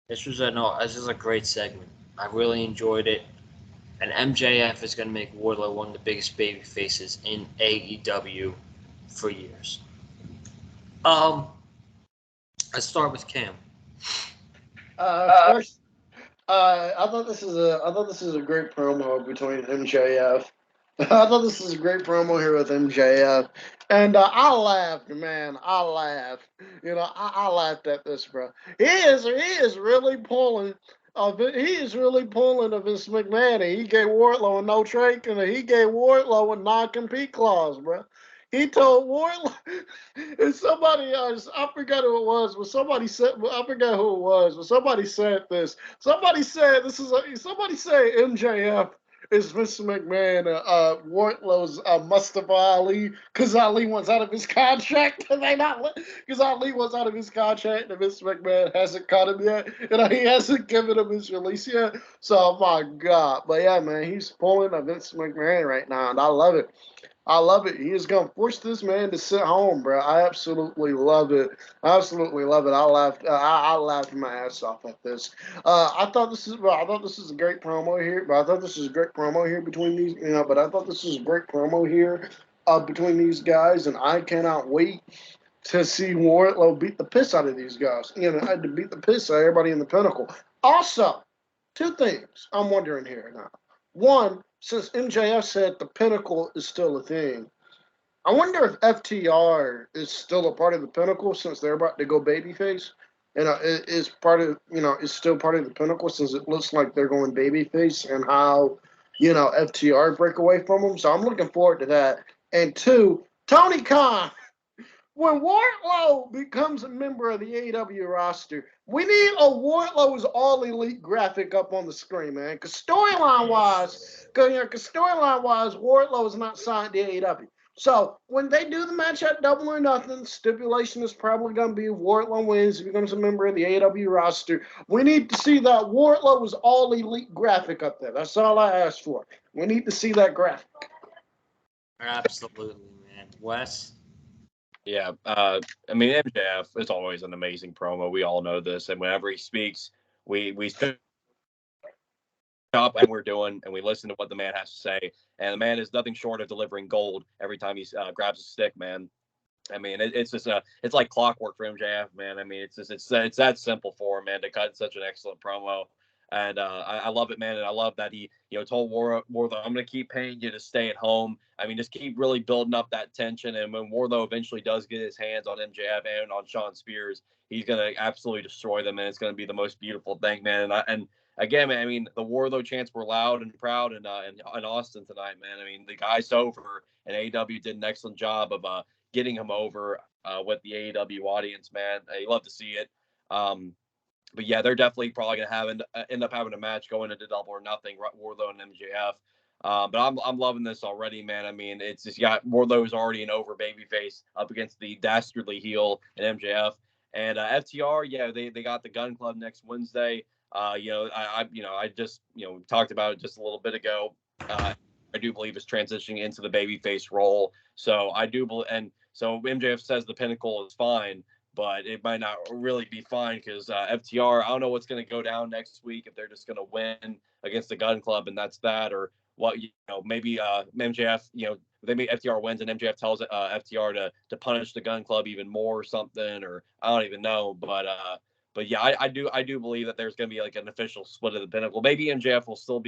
[SPEAKER 1] This was a great segment. I really enjoyed it. And MJF is going to make Wardlow one of the biggest baby faces in AEW for years. Let's start with Cam.
[SPEAKER 3] First, I thought this is a great promo between MJF. I thought this is a great promo here with MJF, and I laughed, man. I laughed. I laughed at this, bro. He is really pulling. He is really pulling of Vince McMahon. He gave Wardlow a no trade, and he gave Wardlow a non-compete clause, bro. He told Wardlow, and somebody else, I forgot who it was, but somebody said, I forgot who it was, but somebody said this. Somebody said MJF is Vince McMahon, Wardlow's Mustafa Ali, because Ali wants out of his contract, because Ali wants out of his contract, and Vince McMahon hasn't caught him yet, and he hasn't given him his release yet. So, my God. But yeah, man, he's pulling a Vince McMahon right now, and I love it. I love it. He is going to force this man to sit home, bro. I absolutely love it. I absolutely love it. I laughed. I laughed my ass off at this. I thought this is. Well, I thought this is a great promo here. But I thought this is a great promo here between these. But I thought this was a great promo here between these guys, and I cannot wait to see Wardlow beat the piss out of these guys. I had to beat the piss out of everybody in the Pinnacle. Also, two things I'm wondering here now. One, since MJF said the Pinnacle is still a thing, I wonder if FTR is still a part of the Pinnacle since they're about to go babyface. And is part of is still part of the Pinnacle since it looks like they're going babyface and how FTR break away from them. So I'm looking forward to that. And two, Tony Khan. When Wardlow becomes a member of the AEW roster, we need a Wardlow's All Elite graphic up on the screen, man. Because storyline-wise, Wardlow is not signed to AEW. So when they do the match at Double or Nothing, stipulation is probably going to be Wardlow wins, becomes a member of the AEW roster. We need to see that Wardlow's All Elite graphic up there. That's all I asked for. We need to see that graphic.
[SPEAKER 1] Absolutely, man. Wes?
[SPEAKER 2] Yeah, I mean MJF is always an amazing promo. We all know this, and whenever he speaks, we stop and we're doing, and we listen to what the man has to say. And the man is nothing short of delivering gold every time he grabs a stick, man. I mean, it's just it's like clockwork for MJF, man. I mean, it's that simple for him, man, to cut such an excellent promo. And I love it, man. And I love that he, told Wardlow, I'm going to keep paying you to stay at home. I mean, just keep really building up that tension. And when Wardlow eventually does get his hands on MJF and on Shawn Spears, he's going to absolutely destroy them. And it's going to be the most beautiful thing, man. And again, man, I mean, the Wardlow chants were loud and proud in Austin tonight, man. I mean, the guy's over, and AEW did an excellent job of getting him over with the AEW audience, man. You love to see it. But yeah, they're definitely probably going to end up having a match going into Double or Nothing, Wardlow and MJF. But I'm loving this already, man. I mean, it's just Wardlow is already an over babyface up against the dastardly heel and MJF. And FTR, yeah, they got the Gun Club next Wednesday. I just talked about it just a little bit ago. I do believe is transitioning into the babyface role. So I do believe, and so MJF says the Pinnacle is fine, but it might not really be fine because FTR, I don't know what's going to go down next week, if they're just going to win against the Gun Club and that's that, or what, maybe MJF, maybe FTR wins and MJF tells FTR to punish the Gun Club even more or something, or I don't even know, but yeah, I do believe that there's going to be like an official split of the Pinnacle. Maybe MJF will still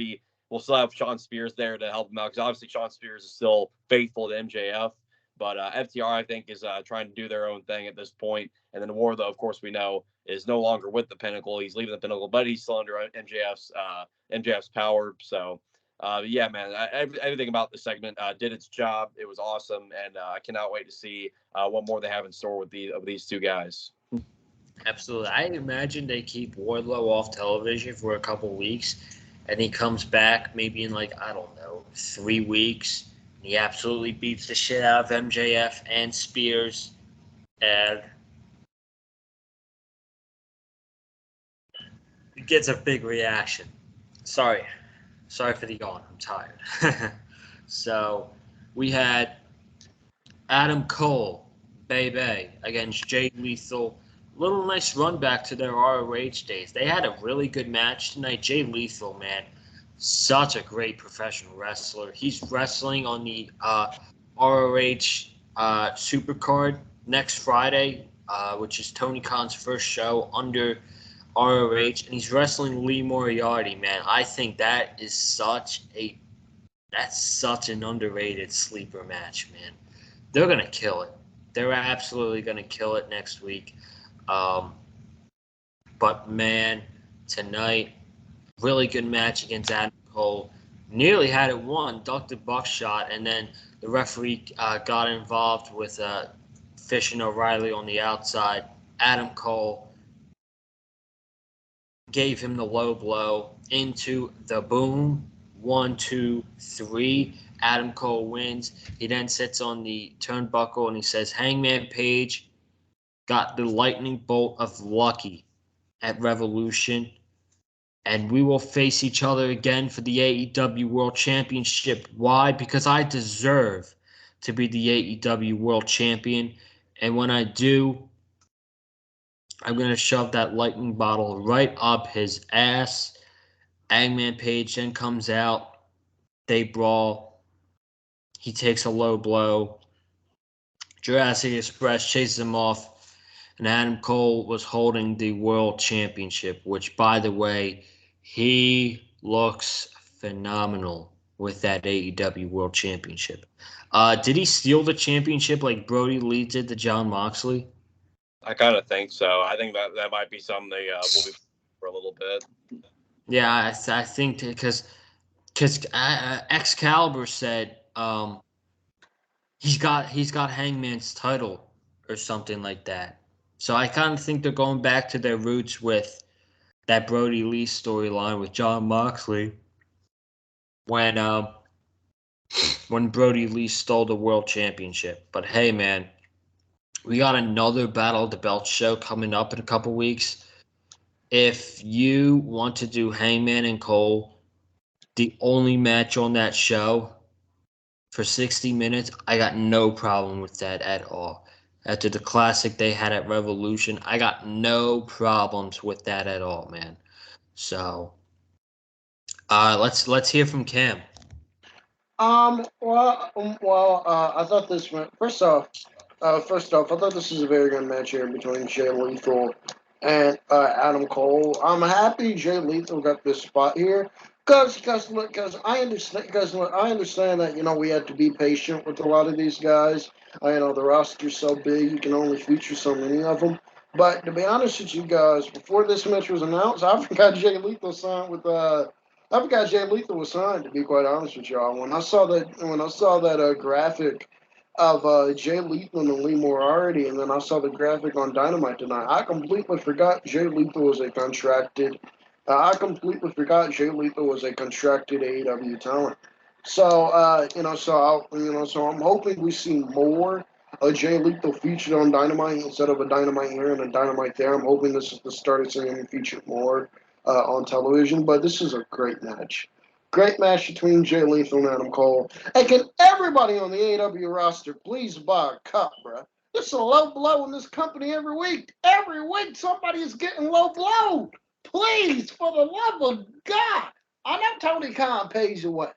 [SPEAKER 2] have Shawn Spears there to help him out, because obviously Shawn Spears is still faithful to MJF. But FTR, I think, is trying to do their own thing at this point. And then Wardlow, of course, we know, is no longer with the Pinnacle. He's leaving the Pinnacle, but he's still under MJF's power. So, yeah, man, everything about the segment did its job. It was awesome, and I cannot wait to see what more they have in store with these two guys.
[SPEAKER 1] Absolutely. I imagine they keep Wardlow off television for a couple weeks, and he comes back maybe in 3 weeks. He absolutely beats the shit out of MJF and Spears, and it gets a big reaction. Sorry for the yawn. I'm tired. So we had Adam Cole, Bebe, against Jay Lethal. Little nice run back to their ROH days. They had a really good match tonight. Jay Lethal, man, such a great professional wrestler. He's wrestling on the ROH Supercard next Friday, which is Tony Khan's first show under ROH, and he's wrestling Lee Moriarty, man. I think that's such an underrated sleeper match, man. They're gonna kill it. They're absolutely gonna kill it next week. But man, tonight, really good match against Adam Cole. Nearly had it won, ducked a buckshot, and then the referee got involved with Fish and O'Reilly on the outside. Adam Cole gave him the low blow into the boom. 1, 2, 3. Adam Cole wins. He then sits on the turnbuckle and he says, Hangman Page got the lightning bolt of lucky at Revolution, and we will face each other again for the AEW World Championship. Why? Because I deserve to be the AEW World Champion. And when I do, I'm going to shove that lightning bottle right up his ass. Hangman Page then comes out. They brawl. He takes a low blow. Jurassic Express chases him off. And Adam Cole was holding the World Championship, which, by the way, he looks phenomenal with that AEW World Championship. Did he steal the championship like Brody Lee did to Jon Moxley?
[SPEAKER 2] I kind of think so. I think that might be something they will be for a little bit.
[SPEAKER 1] Yeah, I think because Excalibur said he's got Hangman's title or something like that. So I kind of think they're going back to their roots with that Brody Lee storyline with Jon Moxley when Brody Lee stole the World Championship. But hey, man, we got another Battle of the Belts show coming up in a couple weeks. If you want to do Hangman and Cole, the only match on that show for 60 minutes, I got no problem with that at all. After the classic they had at Revolution, I got no problems with that at all, man. So, let's hear from Cam.
[SPEAKER 3] I thought this went. First off, I thought this was a very good match here between Jay Lethal and Adam Cole. I'm happy Jay Lethal got this spot here because I understand that we have to be patient with a lot of these guys. The roster's so big, you can only feature so many of them. But to be honest with you guys, before this match was announced, I forgot Jay Lethal signed with I forgot Jay Lethal was signed. To be quite honest with y'all, when I saw that graphic of Jay Lethal and Lee Moriarty, and then I saw the graphic on Dynamite tonight, I completely forgot Jay Lethal was a contracted. AEW talent. So I'm hoping we see more Jay Lethal featured on Dynamite instead of a Dynamite here and a Dynamite there. I'm hoping this is the start of seeing him featured more on television. But this is a great match. Great match between Jay Lethal and Adam Cole. And can everybody on the AEW roster please buy a cup, bro? This is a low blow in this company every week. Every week somebody is getting low blowed. Please, for the love of God. I know Tony Khan pays you well.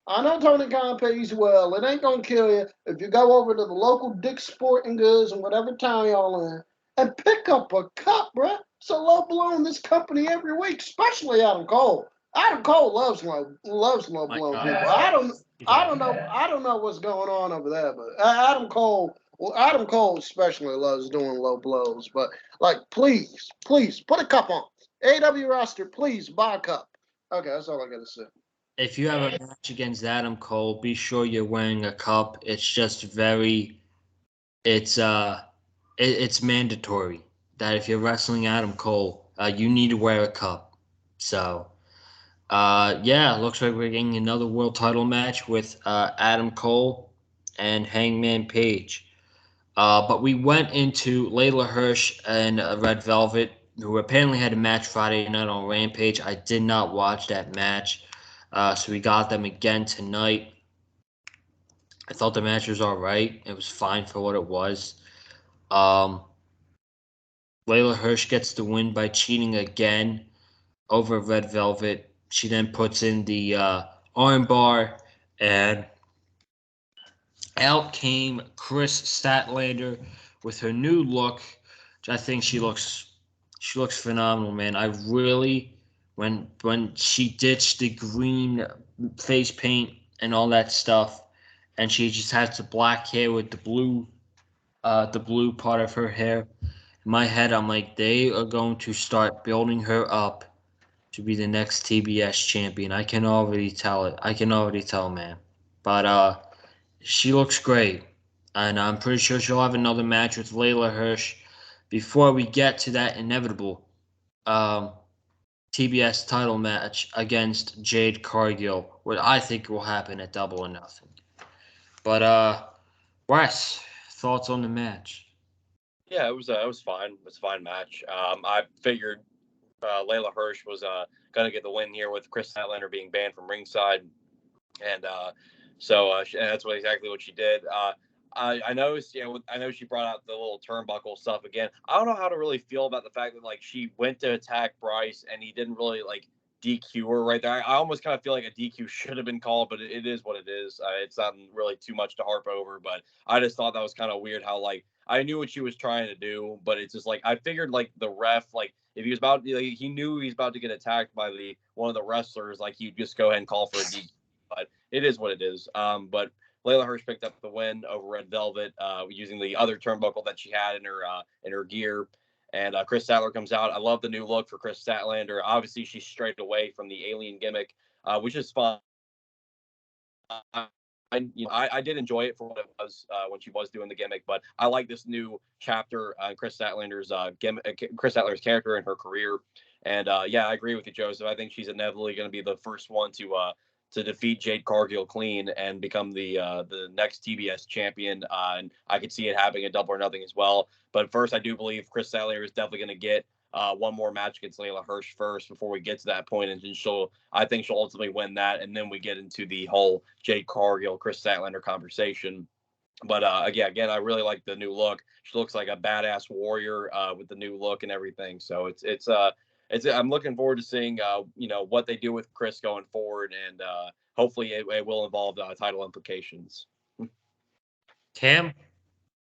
[SPEAKER 3] It ain't gonna kill you if you go over to the local Dick's Sporting Goods in whatever town y'all in and pick up a cup, bruh. It's a low blow in this company every week, especially Adam Cole. Adam Cole loves low blow people. I don't know what's going on over there, but Adam Cole especially loves doing low blows. But please put a cup on. AW roster, please buy a cup. Okay, that's all I gotta say.
[SPEAKER 1] If you have a match against Adam Cole, be sure you're wearing a cup. It's just it's mandatory that if you're wrestling Adam Cole, you need to wear a cup. So, looks like we're getting another world title match with Adam Cole and Hangman Page. But we went into Layla Hirsch and Red Velvet, who apparently had a match Friday night on Rampage. I did not watch that match. So we got them again tonight. I thought the match was all right. It was fine for what it was. Layla Hirsch gets the win by cheating again over Red Velvet. She then puts in the armbar, and out came Chris Statlander with her new look, which I think she looks phenomenal, man. I really when she ditched the green face paint and all that stuff, and she just has the black hair with the blue part of her hair. In my head, I'm like, they are going to start building her up to be the next TBS champion. I can already tell it. Man. But she looks great, and I'm pretty sure she'll have another match with Layla Hirsch before we get to that inevitable TBS title match against Jade Cargill, what I think will happen at Double or Nothing. But Wes, thoughts on the match?
[SPEAKER 2] Yeah, it was fine. It was a fine match. I figured Layla Hirsch was going to get the win here with Chris Statlander being banned from ringside, and So and that's exactly what she did. I know, I know she brought out the little turnbuckle stuff again. I don't know how to really feel about the fact that like she went to attack Bryce and he didn't really like DQ her right there. I almost kind of feel like a DQ should have been called, but it is what it is. It's not really too much to harp over, but I just thought that was kind of weird how like I knew what she was trying to do, but it's just like I figured like the ref, like if he was about like, he knew he was about to get attacked by one of the wrestlers, like he'd just go ahead and call for a DQ. But it is what it is. But Layla Hirsch picked up the win over Red Velvet using the other turnbuckle that she had in her gear. And Chris Statler comes out. I love the new look for Chris Statlander. Obviously, she's strayed away from the alien gimmick, which is fun. I did enjoy it for what it was when she was doing the gimmick, but I like this new chapter on Chris Statlander's Chris Statler's character and her career. And yeah, I agree with you, Joseph. I think she's inevitably going to be the first one to defeat Jade Cargill clean and become the next TBS champion. And I could see it happening at Double or Nothing as well. But first, I do believe Chris Statlander is definitely going to get one more match against Layla Hirsch first before we get to that point, and then I think she'll ultimately win that, and then we get into the whole Jade Cargill, Chris Statlander conversation. But again, I really like the new look. She looks like a badass warrior with the new look and everything. So it's I'm looking forward to seeing what they do with Chris going forward, and hopefully it will involve title implications.
[SPEAKER 1] Cam?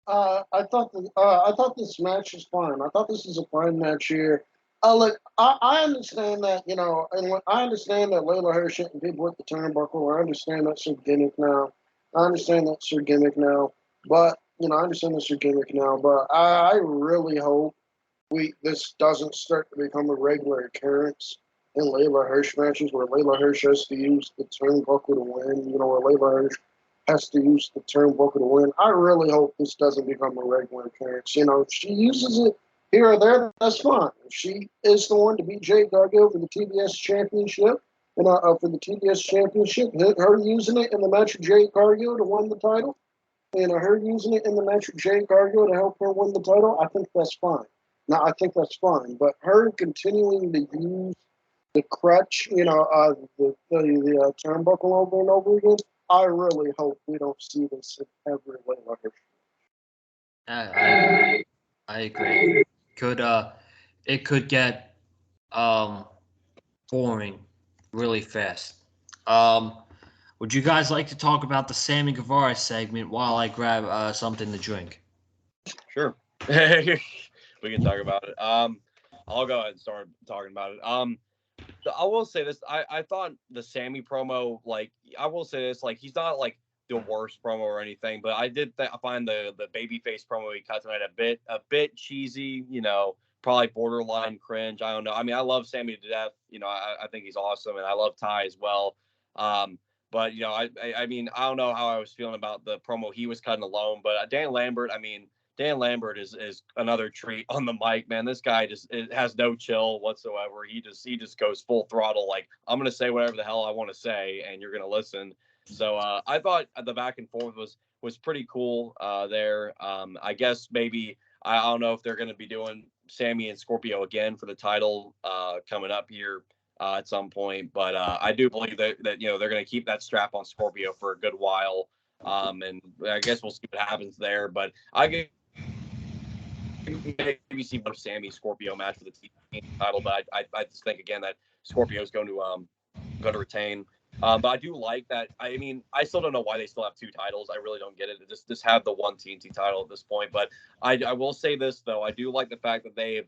[SPEAKER 3] I thought this match was fine. I thought this is a fine match here. I understand that, and I understand that Layla Hirsch and people with the turnbuckle. I understand that's her gimmick now. But I understand that's her gimmick now. But I really hope this doesn't start to become a regular occurrence in Layla Hirsch matches where Layla Hirsch has to use the turnbuckle to win. Where Layla Hirsch has to use the turnbuckle to win. I really hope this doesn't become a regular occurrence. If she uses it here or there, that's fine. If she is the one to beat Jade Cargill for the TBS championship, her using it in the match with Jade Cargill to win the title, and her using it in the match with Jade Cargill to help her win the title, I think that's fine. Now, I think that's fine. But her continuing to use the crutch, the turnbuckle over and over again, I really hope we don't see this in every Layla Hirsch.
[SPEAKER 1] I agree. It could get boring really fast. Would you guys like to talk about the Sami Guevara segment while I grab something to drink?
[SPEAKER 2] Sure. We can talk about it. I'll go ahead and start talking about it. I will say this. I thought the Sami promo, I will say this, he's not like the worst promo or anything, but I did find the babyface promo he cut tonight a bit cheesy, probably borderline cringe. I don't know. I mean, I love Sami to death. I think he's awesome, and I love Ty as well. But I mean, I don't know how I was feeling about the promo he was cutting alone, but Dan Lambert is another treat on the mic, man. This guy has no chill whatsoever. He just goes full throttle. Like, I'm going to say whatever the hell I want to say, and you're going to listen. So I thought the back and forth was pretty cool there. I guess maybe, I don't know if they're going to be doing Sami and Scorpio again for the title coming up here at some point. But I do believe that they're going to keep that strap on Scorpio for a good while. And I guess we'll see what happens there. But I get maybe see both Sami Scorpio match for the team title, but I just think again that Scorpio is going to retain. But I do like that. I mean, I still don't know why they still have two titles. I really don't get it. Just have the one TNT title at this point. But I will say this though, I do like the fact that they've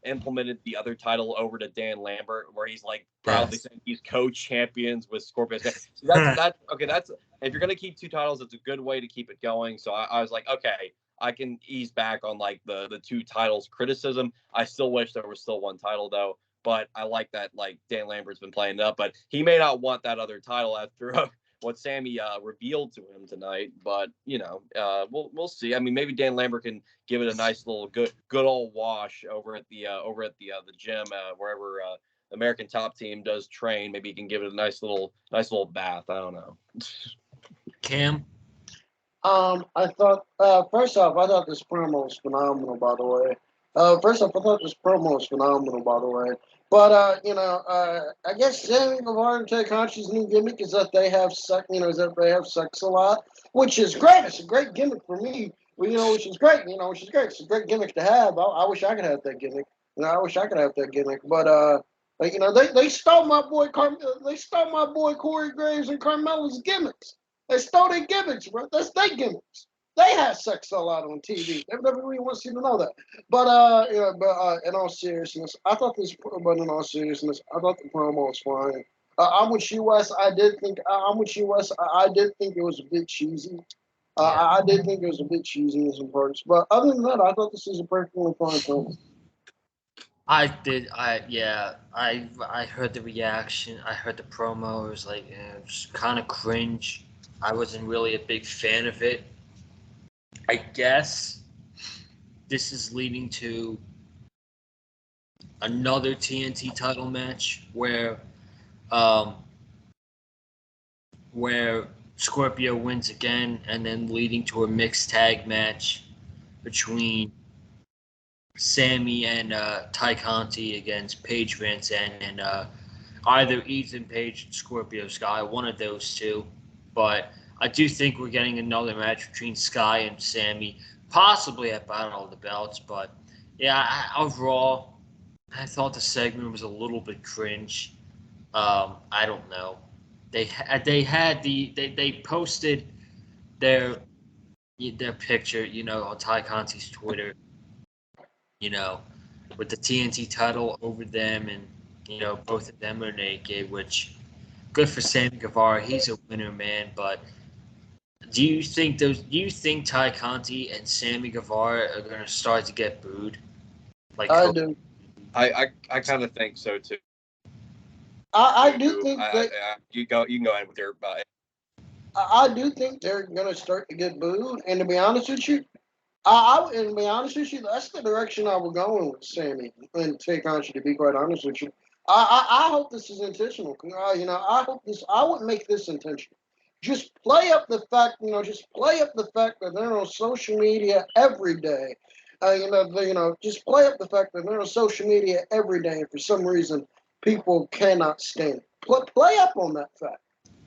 [SPEAKER 2] implemented the other title over to Dan Lambert, where he's proudly saying he's co-champions with Scorpio. So that's okay. That's, if you're gonna keep two titles, it's a good way to keep it going. So I was like, okay, I can ease back on the two titles criticism. I still wish there was still one title though, but I like that Dan Lambert's been playing it up, but he may not want that other title after what Sami revealed to him tonight. But we'll see. I mean, maybe Dan Lambert can give it a nice little good old wash over at the gym wherever American Top Team does train. Maybe he can give it a nice little bath. I don't know.
[SPEAKER 3] Cam? I thought, first off, I thought this promo was phenomenal, by the way. But But I guess Sammy Guevara and Tay Conchi's new gimmick is that they have sex. Is that they have sex a lot, which is great. It's a great gimmick for me. Well, which is great. Which is great. It's a great gimmick to have. I wish I could have that gimmick. I wish I could have that gimmick. But they stole my boy they stole my boy Corey Graves and Carmella's gimmicks. They stole their gimmicks, bro. That's their gimmicks. They have sex a lot on TV. WWE wants you to know that. But in all seriousness, I thought this. But in all seriousness, I thought the promo was fine. I'm with you, Wes. I did think. I'm with you, Wes. I did think it was a bit cheesy. I did think it was a bit cheesy in some parts, but other than that, I thought this was a perfectly fine promo.
[SPEAKER 1] I did. I heard the reaction. I heard the promo. It was like it was kind of cringe. I wasn't really a big fan of it. I guess this is leading to another TNT title match where Scorpio wins again, and then leading to a mixed tag match between Sami and Ty Conti against Paige Van Zandt and either Ethan Page and Scorpio Sky, one of those two. But I do think we're getting another match between Sky and Sami, possibly at Battle of the Belts. But yeah, overall, I thought the segment was a little bit cringe. I don't know. They posted their picture, on Ty Conti's Twitter, with the TNT title over them, and both of them are naked, which good for Sammy Guevara. He's a winner, man. But do you think Ty Conti and Sammy Guevara are going to start to get booed?
[SPEAKER 3] I do.
[SPEAKER 2] I kind of think so too.
[SPEAKER 3] I do think that
[SPEAKER 2] you can go ahead with your.
[SPEAKER 3] I do think they're going to start to get booed, and to be honest with you, that's the direction I was going with Sammy and Tay Conti. To be quite honest with you, I hope this is intentional. I would make this intentional. Just play up the fact, that they're on social media every day. Just play up the fact that they're on social media every day, and for some reason, people cannot stand it. Play up on that fact.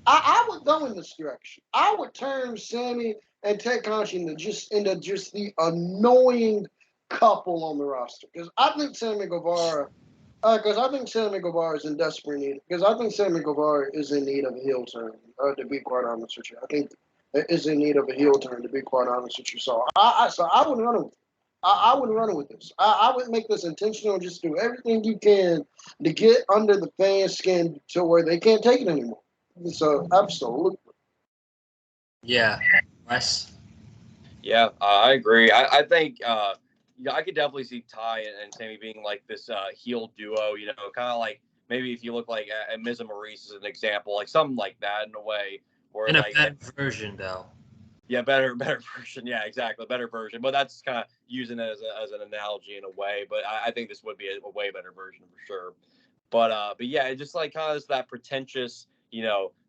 [SPEAKER 3] I would go in this direction. I would turn Sammy and Tay Conti into just the annoying couple on the roster, because I think Sammy Guevara is in desperate need. Because I think Sammy Guevara is in need of a heel turn. To be quite honest with you, I think is in need of a heel turn. To be quite honest with you, so I would run with it. I would run with this. I would make this intentional. Just do everything you can to get under the fans' skin to where they can't take it anymore. So absolutely.
[SPEAKER 1] Yeah, Wes.
[SPEAKER 2] Yeah, I agree. I think I could definitely see Ty and Sammy being like this heel duo. Kind of like maybe if you look like at Miz and Maurice as an example, like something like that in a way. Where
[SPEAKER 1] In a
[SPEAKER 2] like
[SPEAKER 1] better version, though.
[SPEAKER 2] Yeah, better version. Yeah, exactly, better version. But that's kind of using it as an analogy in a way. But I think this would be a way better version for sure. But yeah, it's just like kind of that pretentious,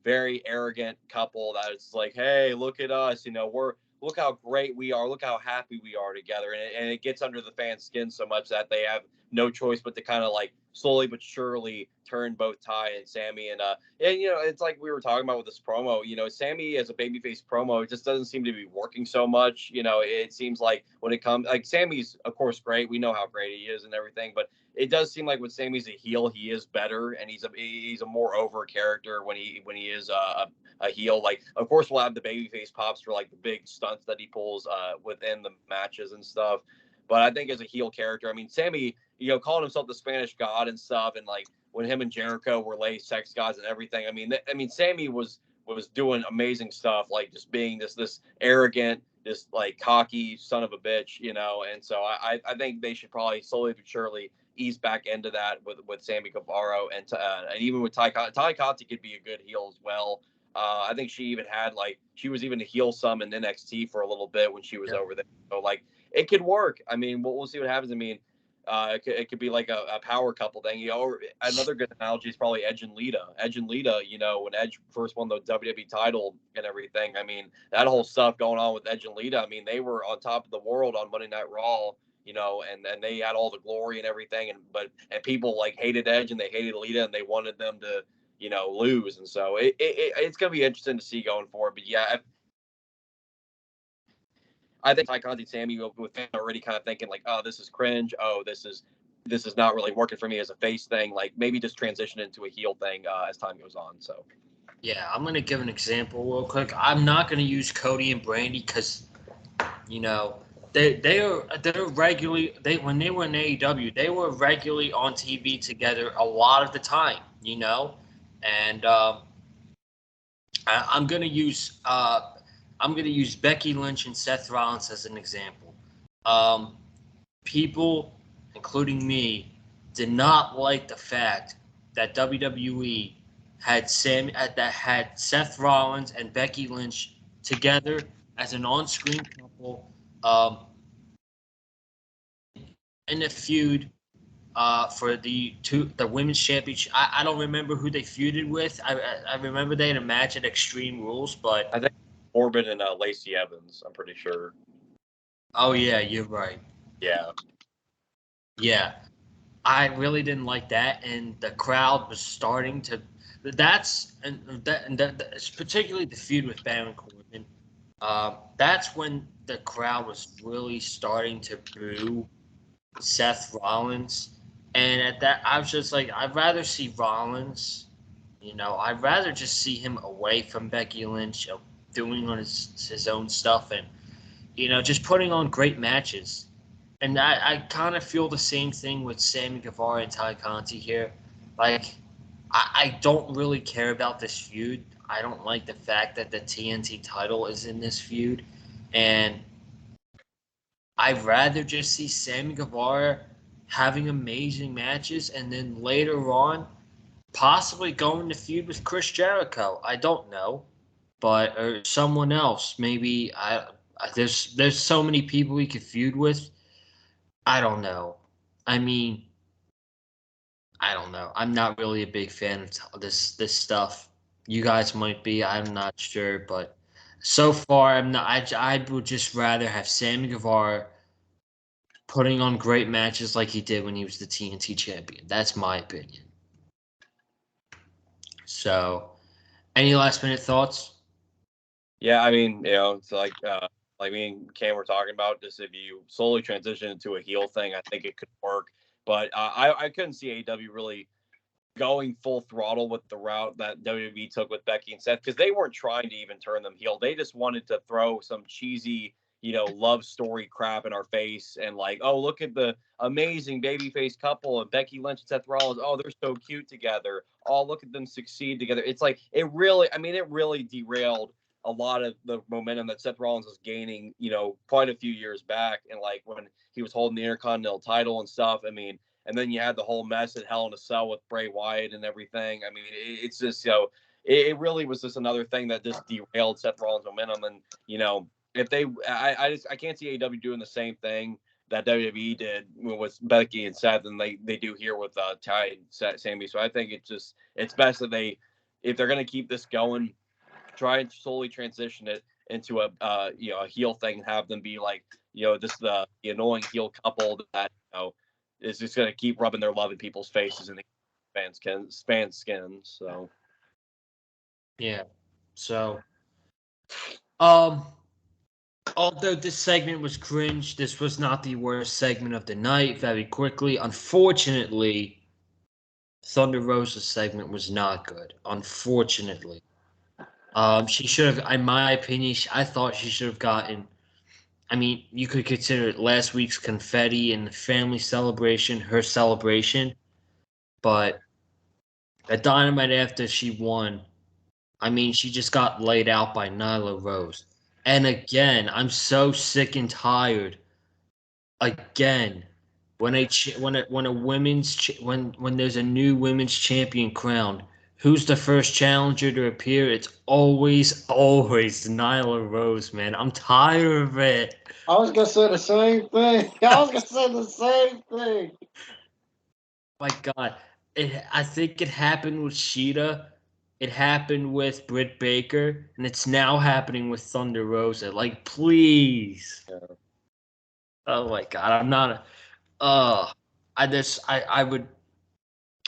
[SPEAKER 2] very arrogant couple that it's like, hey, look at us, look how great we are, look how happy we are together, and it gets under the fans' skin so much that they have no choice but to kind of like slowly but surely turn both Ty and Sammy, and it's like we were talking about with this promo. Sammy as a babyface promo, it just doesn't seem to be working so much. It seems like when it comes, like, Sammy's of course great, we know how great he is and everything, but it does seem like when Sammy's a heel, he is better, and he's a more over character when he is a heel. Like, of course, we'll have the babyface pops for like the big stunts that he pulls within the matches and stuff. But I think as a heel character, I mean, Sammy, calling himself the Spanish God and stuff, and like when him and Jericho were lay sex gods and everything. I mean, Sammy was doing amazing stuff, like just being this arrogant, this like cocky son of a bitch, And so I think they should probably slowly but surely ease back into that with Sammy Guevara and even with Ty Conti. Ty Conti could be a good heel as well. I think she was even a heel some in NXT for a little bit when she was over there. So like it could work. I mean, we'll see what happens. I mean, it could be like a power couple thing. Or another good analogy is probably Edge and Lita. When Edge first won the WWE title and everything. I mean, that whole stuff going on with Edge and Lita. I mean, they were on top of the world on Monday Night Raw. and they had all the glory and everything, and people like hated Edge and they hated Lita and they wanted them to, lose, and so it's gonna be interesting to see going forward. But yeah, I think Ty Conti Sammy with fans already kind of thinking like, oh, this is cringe. Oh, this is not really working for me as a face thing. Like maybe just transition into a heel thing as time goes on. So.
[SPEAKER 1] Yeah, I'm gonna give an example real quick. I'm not gonna use Cody and Brandy because, they're regularly when they were in AEW, they were regularly on TV together a lot of the time, and I'm gonna use Becky Lynch and Seth Rollins as an example. People, including me, did not like the fact that WWE had Seth Rollins and Becky Lynch together as an on-screen couple in a feud for the women's championship. I don't remember who they feuded with. I remember they had a match at Extreme Rules, but
[SPEAKER 2] I think Corbin and Lacey Evans. I'm pretty sure.
[SPEAKER 1] Oh yeah, you're right.
[SPEAKER 2] Yeah.
[SPEAKER 1] Yeah, I really didn't like that, and the crowd was starting to. That's particularly the feud with Baron Corbin. That's when the crowd was really starting to boo Seth Rollins, and at that, I was just like, I'd rather see Rollins. I'd rather just see him away from Becky Lynch, doing on his own stuff, and just putting on great matches. And I kind of feel the same thing with Sammy Guevara and Ty Conti here. Like, I don't really care about this feud. I don't like the fact that the TNT title is in this feud. And I'd rather just see Sammy Guevara having amazing matches and then later on possibly going to feud with Chris Jericho. I don't know. Or someone else. Maybe there's so many people he could feud with. I don't know. I mean, I don't know. I'm not really a big fan of this stuff. You guys might be. I'm not sure, but so far I'm not. I would just rather have Sammy Guevara putting on great matches like he did when he was the TNT champion. That's my opinion. So, any last minute thoughts?
[SPEAKER 2] Yeah, I mean, it's like me and Cam were talking about, just if you slowly transition into a heel thing, I think it could work. But I couldn't see AEW really going full throttle with the route that WWE took with Becky and Seth, because they weren't trying to even turn them heel. They just wanted to throw some cheesy, love story crap in our face and like, oh, look at the amazing babyface couple and Becky Lynch and Seth Rollins. Oh, they're so cute together. Oh, look at them succeed together. It's like it really derailed a lot of the momentum that Seth Rollins was gaining, quite a few years back, and like when he was holding the Intercontinental title and stuff. I mean, and then you had the whole mess at Hell in a Cell with Bray Wyatt and everything. I mean, it's just, it really was just another thing that just derailed Seth Rollins' momentum. And, if I can't see AEW doing the same thing that WWE did with Becky and Seth, and they do here with Ty and Sami. So I think it's best that if they're going to keep this going, try and slowly transition it into a heel thing and have them be like, the annoying heel couple that, is just going to keep rubbing their love in people's faces and the fans' skin. So,
[SPEAKER 1] Yeah. So, although this segment was cringe, this was not the worst segment of the night. Very quickly, unfortunately, Thunder Rosa's segment was not good. Unfortunately, she should have, in my opinion, I thought she should have gotten. I mean, you could consider it last week's confetti and the family celebration her celebration, but at Dynamite after she won, I mean, she just got laid out by Nyla Rose. And again, I'm so sick and tired. Again, when when there's a new women's champion crowned, who's the first challenger to appear? It's always Nyla Rose, man. I'm tired of it.
[SPEAKER 3] I was gonna say the same thing. I was gonna say the same thing.
[SPEAKER 1] My God, I think it happened with Sheeta. It happened with Britt Baker, and it's now happening with Thunder Rosa. Like, please. Oh my God, I'm not a. I would.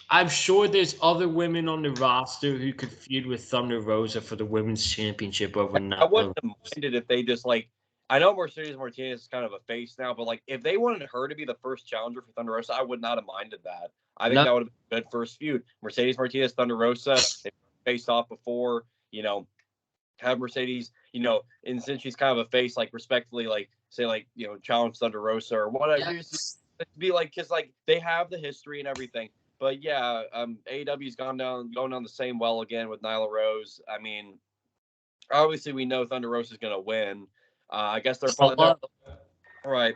[SPEAKER 1] I'm sure there's other women on the roster who could feud with Thunder Rosa for the women's championship over
[SPEAKER 2] I
[SPEAKER 1] Nyla
[SPEAKER 2] wouldn't have
[SPEAKER 1] Rose.
[SPEAKER 2] minded if they just like. I know Mercedes Martinez is kind of a face now, but like if they wanted her to be the first challenger for Thunder Rosa, I would not have minded that. I think
[SPEAKER 1] No,
[SPEAKER 2] that would have been a good first feud. Mercedes Martinez, Thunder Rosa, they faced off before. Have Mercedes, and since she's kind of a face, like respectfully, like say, like challenge Thunder Rosa or whatever.
[SPEAKER 1] yes.
[SPEAKER 2] Be like, because like they have the history and everything. But yeah, AEW's going down the same well again with Nyla Rose. I mean, obviously we know Thunder Rosa is going to win. I guess they're probably right.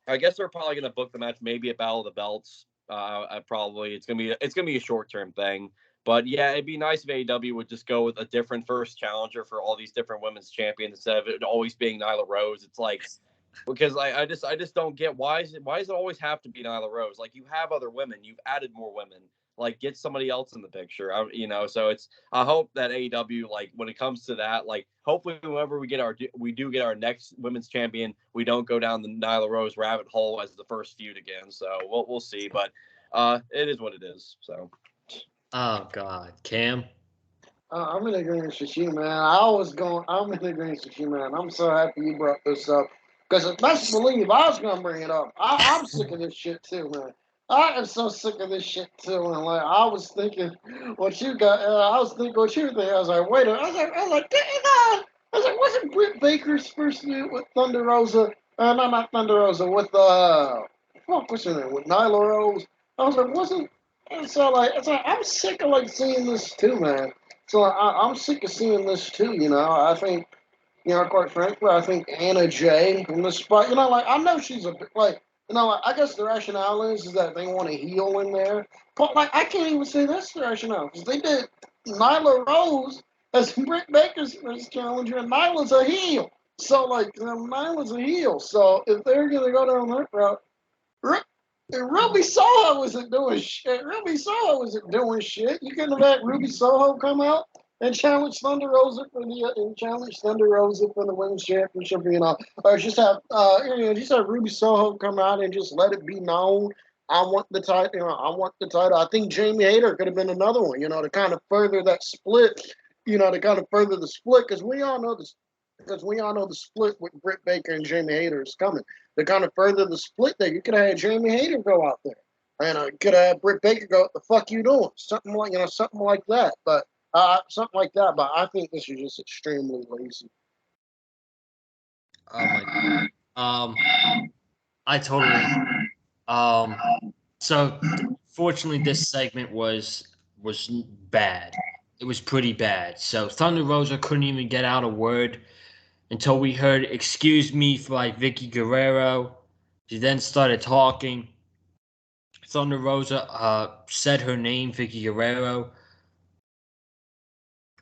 [SPEAKER 2] I guess they're probably going to book the match maybe at Battle of the Belts. Probably it's gonna be a short term thing. But yeah, it'd be nice if AEW would just go with a different first challenger for all these different women's champions instead of it always being Nyla Rose. It's like because I just don't get why does it always have to be Nyla Rose? Like you have other women, you've added more women. Like get somebody else in the picture. So I hope that AEW, like when it comes to that, like hopefully whenever we do get our next women's champion, we don't go down the Nyla Rose rabbit hole as the first feud again. So we'll see, but it is what it is. So
[SPEAKER 1] Oh God, Cam.
[SPEAKER 3] I'm in agreement with you, man. I'm in agreement with you, man. I'm so happy you brought this up. Because best believe I was going to bring it up. I'm sick of this shit too, man. I am so sick of this shit too. And like, I was thinking what you got. I was thinking what you were thinking. I was like, wait a minute. I was like, dang it. I was like, wasn't Britt Baker's first feud with Thunder Rosa? No, not Thunder Rosa. With, what's her name? With Nyla Rose. I was like, wasn't. And so, I'm sick of, like, seeing this too, man. So I'm sick of seeing this too. I think, quite frankly, I think Anna Jay in the spot. Like I know she's a bit like, like, I guess the rationale is that they want a heel in there, but like I can't even say that's the rationale because they did Nyla Rose as Britt Baker's first challenger, and Nyla's a heel. So like, Nyla's a heel. So if they're gonna go down that route, Ruby Soho wasn't doing shit. Ruby Soho wasn't doing shit. You couldn't have had Ruby Soho come out and challenge Thunder Rosa for the women's championship, or just have Ruby Soho come out and just let it be known. I want the title. I want the title. I think Jamie Hayter could have been another one. To kind of further that split. To kind of further the split because we all know this. Because we all know the split with Britt Baker and Jamie Hayter is coming. To kind of further the split there, you could have had Jamie Hayter go out there. And could have had Britt Baker go, what the fuck you doing? Something like that. But something like that. But I think this is just extremely lazy.
[SPEAKER 1] Oh my God. I totally. So fortunately, this segment was bad. It was pretty bad. So Thunder Rosa couldn't even get out a word until we heard "Excuse me" by Vicky Guerrero. She then started talking. Thunder Rosa said her name, Vicky Guerrero.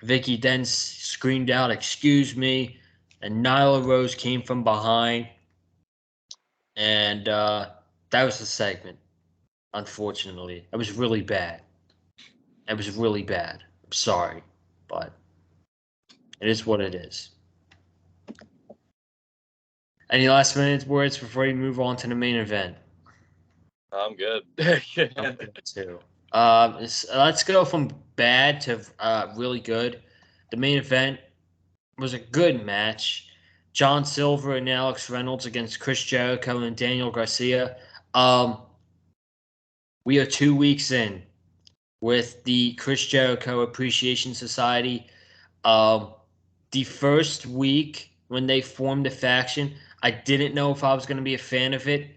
[SPEAKER 1] Vicky then screamed out, "Excuse me," and Nyla Rose came from behind, and that was the segment. Unfortunately, it was really bad. It was really bad. I'm sorry, but it is what it is. Any last minute words before we move on to the main event?
[SPEAKER 2] I'm good.
[SPEAKER 1] I'm good too. Let's go from bad to really good. The main event was a good match. John Silver and Alex Reynolds against Chris Jericho and Daniel Garcia. We are 2 weeks in with the Chris Jericho Appreciation Society. The first week when they formed the faction, I didn't know if I was going to be a fan of it.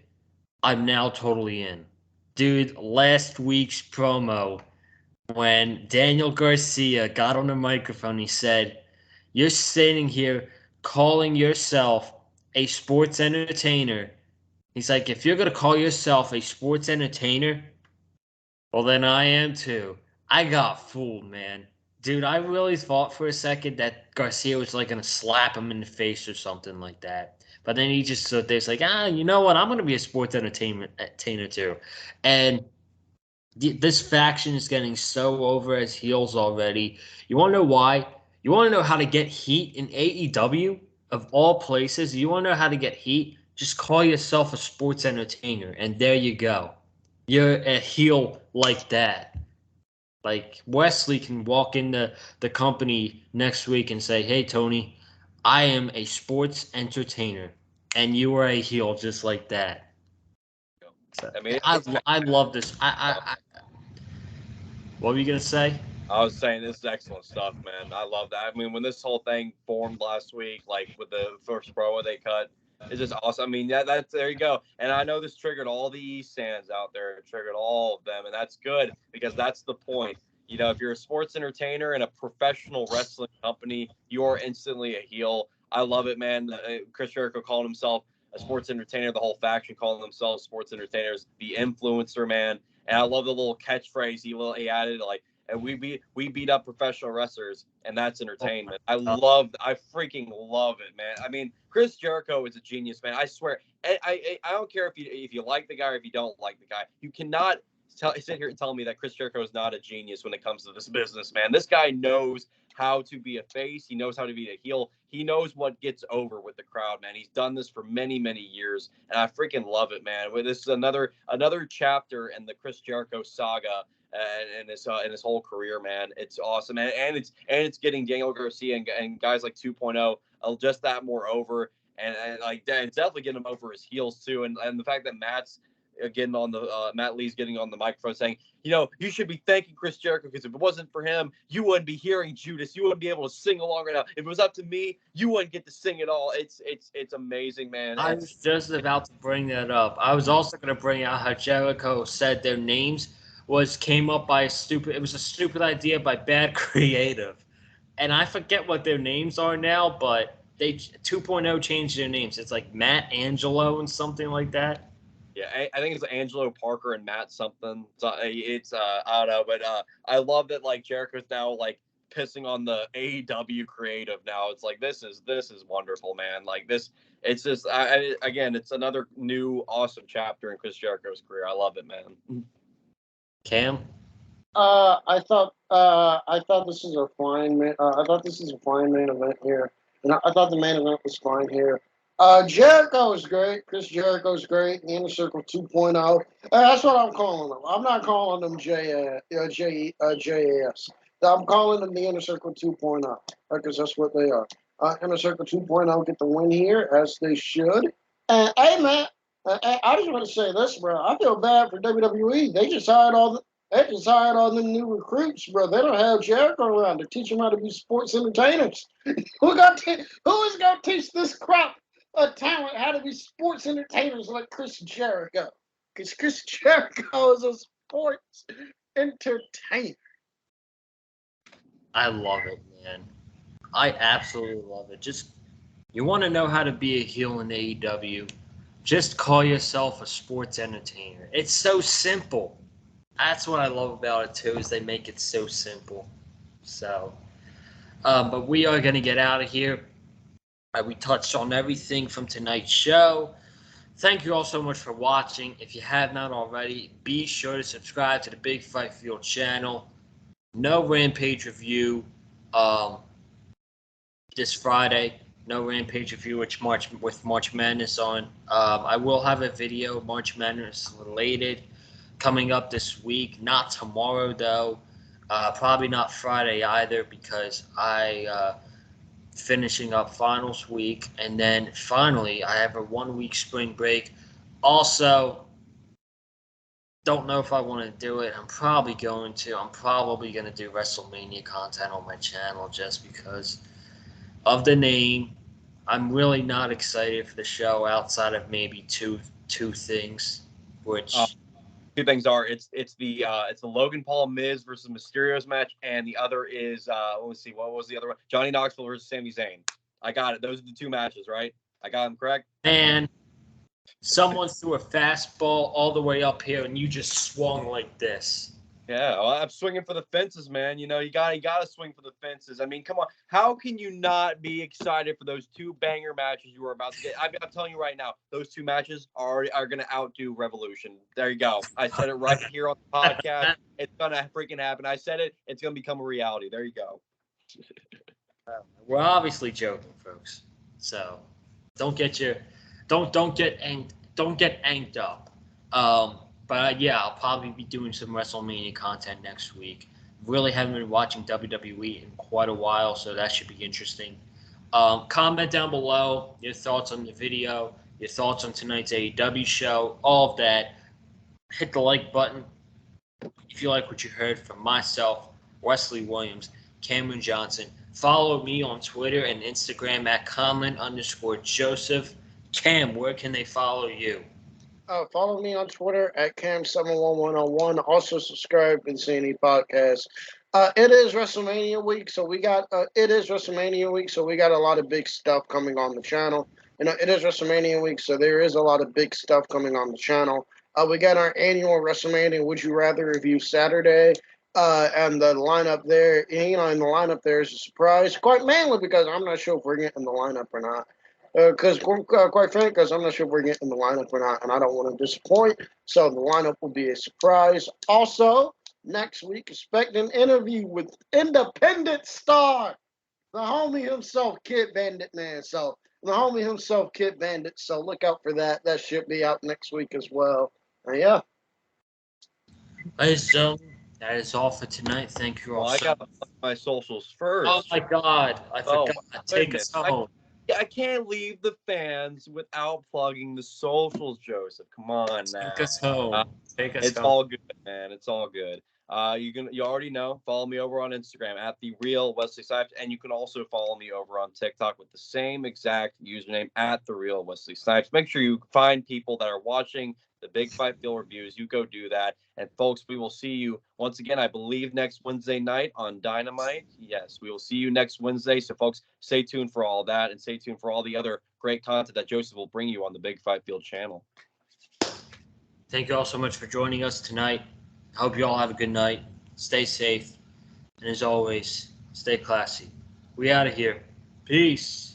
[SPEAKER 1] I'm now totally in. Dude, last week's promo, when Daniel Garcia got on the microphone, he said, "You're sitting here calling yourself a sports entertainer." He's like, "If you're going to call yourself a sports entertainer, well, then I am too." I got fooled, man. Dude, I really thought for a second that Garcia was like going to slap him in the face or something like that. But then he just stood there. It's like, you know what? I'm going to be a sports entertainer too. And this faction is getting so over as heels already. You want to know why? You want to know how to get heat in AEW of all places? You want to know how to get heat? Just call yourself a sports entertainer, and there you go. You're a heel like that. Like Wesley can walk into the company next week and say, "Hey Tony, I am a sports entertainer, and you are a heel just like that." So,
[SPEAKER 2] I mean,
[SPEAKER 1] I love this. What were you gonna say?
[SPEAKER 2] I was saying this is excellent stuff, man. I love that. I mean, when this whole thing formed last week, like with the first promo they cut, it's just awesome. I mean, yeah, that's there you go. And I know this triggered all the East fans out there, it triggered all of them, and that's good because that's the point. You know, if you're a sports entertainer in a professional wrestling company, you are instantly a heel. I love it, man. Chris Jericho called himself a sports entertainer. The whole faction calling themselves sports entertainers. The influencer, man. And I love the little catchphrase he added, like, and we beat up professional wrestlers, and that's entertainment. I freaking love it, man. I mean, Chris Jericho is a genius, man. I swear. I don't care if you like the guy or if you don't like the guy. You cannot sit here and tell me that Chris Jericho is not a genius when it comes to this business, man. This guy knows how to be a face. He knows how to be a heel. He knows what gets over with the crowd, man. He's done this for many, many years, and I freaking love it, man. This is another chapter in the Chris Jericho saga and his whole career, man. It's awesome, and it's getting Daniel Garcia and guys like 2.0 just that more over, and like it's definitely getting him over his heels too, and the fact that Matt Lee's getting on the microphone saying, you know, you should be thanking Chris Jericho because if it wasn't for him, you wouldn't be hearing Judas. You wouldn't be able to sing along right now. If it was up to me, you wouldn't get to sing at all. It's amazing, man.
[SPEAKER 1] I was just about to bring that up. I was also going to bring out how Jericho said their names came up by it was a stupid idea by bad creative. And I forget what their names are now, but they 2.0 changed their names. It's like Matt Angelo and something like that.
[SPEAKER 2] Yeah, I think it's Angelo Parker and Matt something. So it's I don't know, but I love that like Jericho's now like pissing on the AEW creative now. It's like this is wonderful, man. Like this, it's just again, it's another new awesome chapter in Chris Jericho's career. I love it, man.
[SPEAKER 1] Cam?
[SPEAKER 3] I thought this is a fine man. I thought this is a fine main event here, and I thought the main event was fine here. Jericho is great. Chris Jericho is great. The Inner Circle 2.0. That's what I'm calling them. I'm not calling them JAS. I'm calling them the Inner Circle 2.0 because that's what they are. Inner Circle 2.0 get the win here as they should. And hey man, I just want to say this, bro. I feel bad for WWE. They just hired all them new recruits, bro. They don't have Jericho around to teach them how to be sports entertainers. Who is gonna teach this crop of talent how to be sports entertainers like Chris Jericho? Because Chris Jericho is a sports entertainer.
[SPEAKER 1] I love it, man. I absolutely love it. Just you want to know how to be a heel in AEW? Just call yourself a sports entertainer. It's so simple. That's what I love about it too, is they make it so simple. So, but we are going to get out of here. We touched on everything from tonight's show. Thank you all so much for watching. If you have not already, be sure to subscribe to the Big Fight Field channel. No Rampage review this Friday. No Rampage review with March Madness on. I will have a video, March Madness related, coming up this week. Not tomorrow, though. Probably not Friday either, because I finishing up finals week. And then finally, I have a 1 week spring break. Also, don't know if I want to do it. I'm probably going to. I'm probably going to do WrestleMania content on my channel just because of the name. I'm really not excited for the show outside of maybe two things, which
[SPEAKER 2] two things are it's the Logan Paul Miz versus Mysterio's match, and the other is let's see, what was the other one? Johnny Knoxville versus Sami Zayn. I got it. Those are the two matches, right? I got them correct.
[SPEAKER 1] And someone threw a fastball all the way up here, and you just swung like this.
[SPEAKER 2] Yeah, well, I'm swinging for the fences, man. You know, you got to swing for the fences. I mean, come on. How can you not be excited for those two banger matches you were about to get? I'm telling you right now, those two matches are going to outdo Revolution. There you go. I said it right here on the podcast. It's going to freaking happen. I said it. It's going to become a reality. There you go.
[SPEAKER 1] We're obviously joking, folks. So don't get your don't get anked up. But yeah, I'll probably be doing some WrestleMania content next week. Really haven't been watching WWE in quite a while, so that should be interesting. Comment down below your thoughts on the video, your thoughts on tonight's AEW show, all of that. Hit the like button if you like what you heard from myself, Wesley Williams, Cameron Johnson. Follow me on Twitter and Instagram at Colin_Joseph. Cam, where can they follow you?
[SPEAKER 3] Follow me on Twitter at Cam71101. Also subscribe to Insanity Podcast. It is WrestleMania week, so we got a lot of big stuff coming on the channel. It is WrestleMania week, so there is a lot of big stuff coming on the channel. We got our annual WrestleMania Would You Rather review Saturday. And the lineup there, in the lineup there is a surprise, quite mainly because I'm not sure if we're getting the lineup or not. Because quite frankly, because I'm not sure if we're getting the lineup or not, and I don't want to disappoint. So the lineup will be a surprise. Also, next week, expect an interview with independent star, the homie himself, Kid Bandit, man. So the homie himself, Kid Bandit. So look out for that. That should be out next week as well. Yeah.
[SPEAKER 1] Ladies and gentlemen, that is all for tonight. Thank you all
[SPEAKER 2] I
[SPEAKER 1] so
[SPEAKER 2] got
[SPEAKER 1] much.
[SPEAKER 2] my socials first.
[SPEAKER 1] Oh my God, I
[SPEAKER 2] Oh,
[SPEAKER 1] forgot.
[SPEAKER 2] my
[SPEAKER 1] Take
[SPEAKER 2] goodness.
[SPEAKER 1] us home.
[SPEAKER 2] I can't leave the fans without plugging the socials, Joseph. Come on now.
[SPEAKER 1] Take us home. Take us
[SPEAKER 2] It's
[SPEAKER 1] home.
[SPEAKER 2] all good, man. It's all good. You already know. Follow me over on Instagram at the real Wesley Snipes, and you can also follow me over on TikTok with the same exact username at the real Wesley Snipes. Make sure you find people that are watching the Big Fight Feel reviews. You go do that, and folks, we will see you once again. I believe next Wednesday night on Dynamite. Yes, we will see you next Wednesday. So, folks, stay tuned for all that, and stay tuned for all the other great content that Joseph will bring you on the Big Fight Field channel.
[SPEAKER 1] Thank you all so much for joining us tonight. I hope you all have a good night. Stay safe. And as always, stay classy. We out of here. Peace.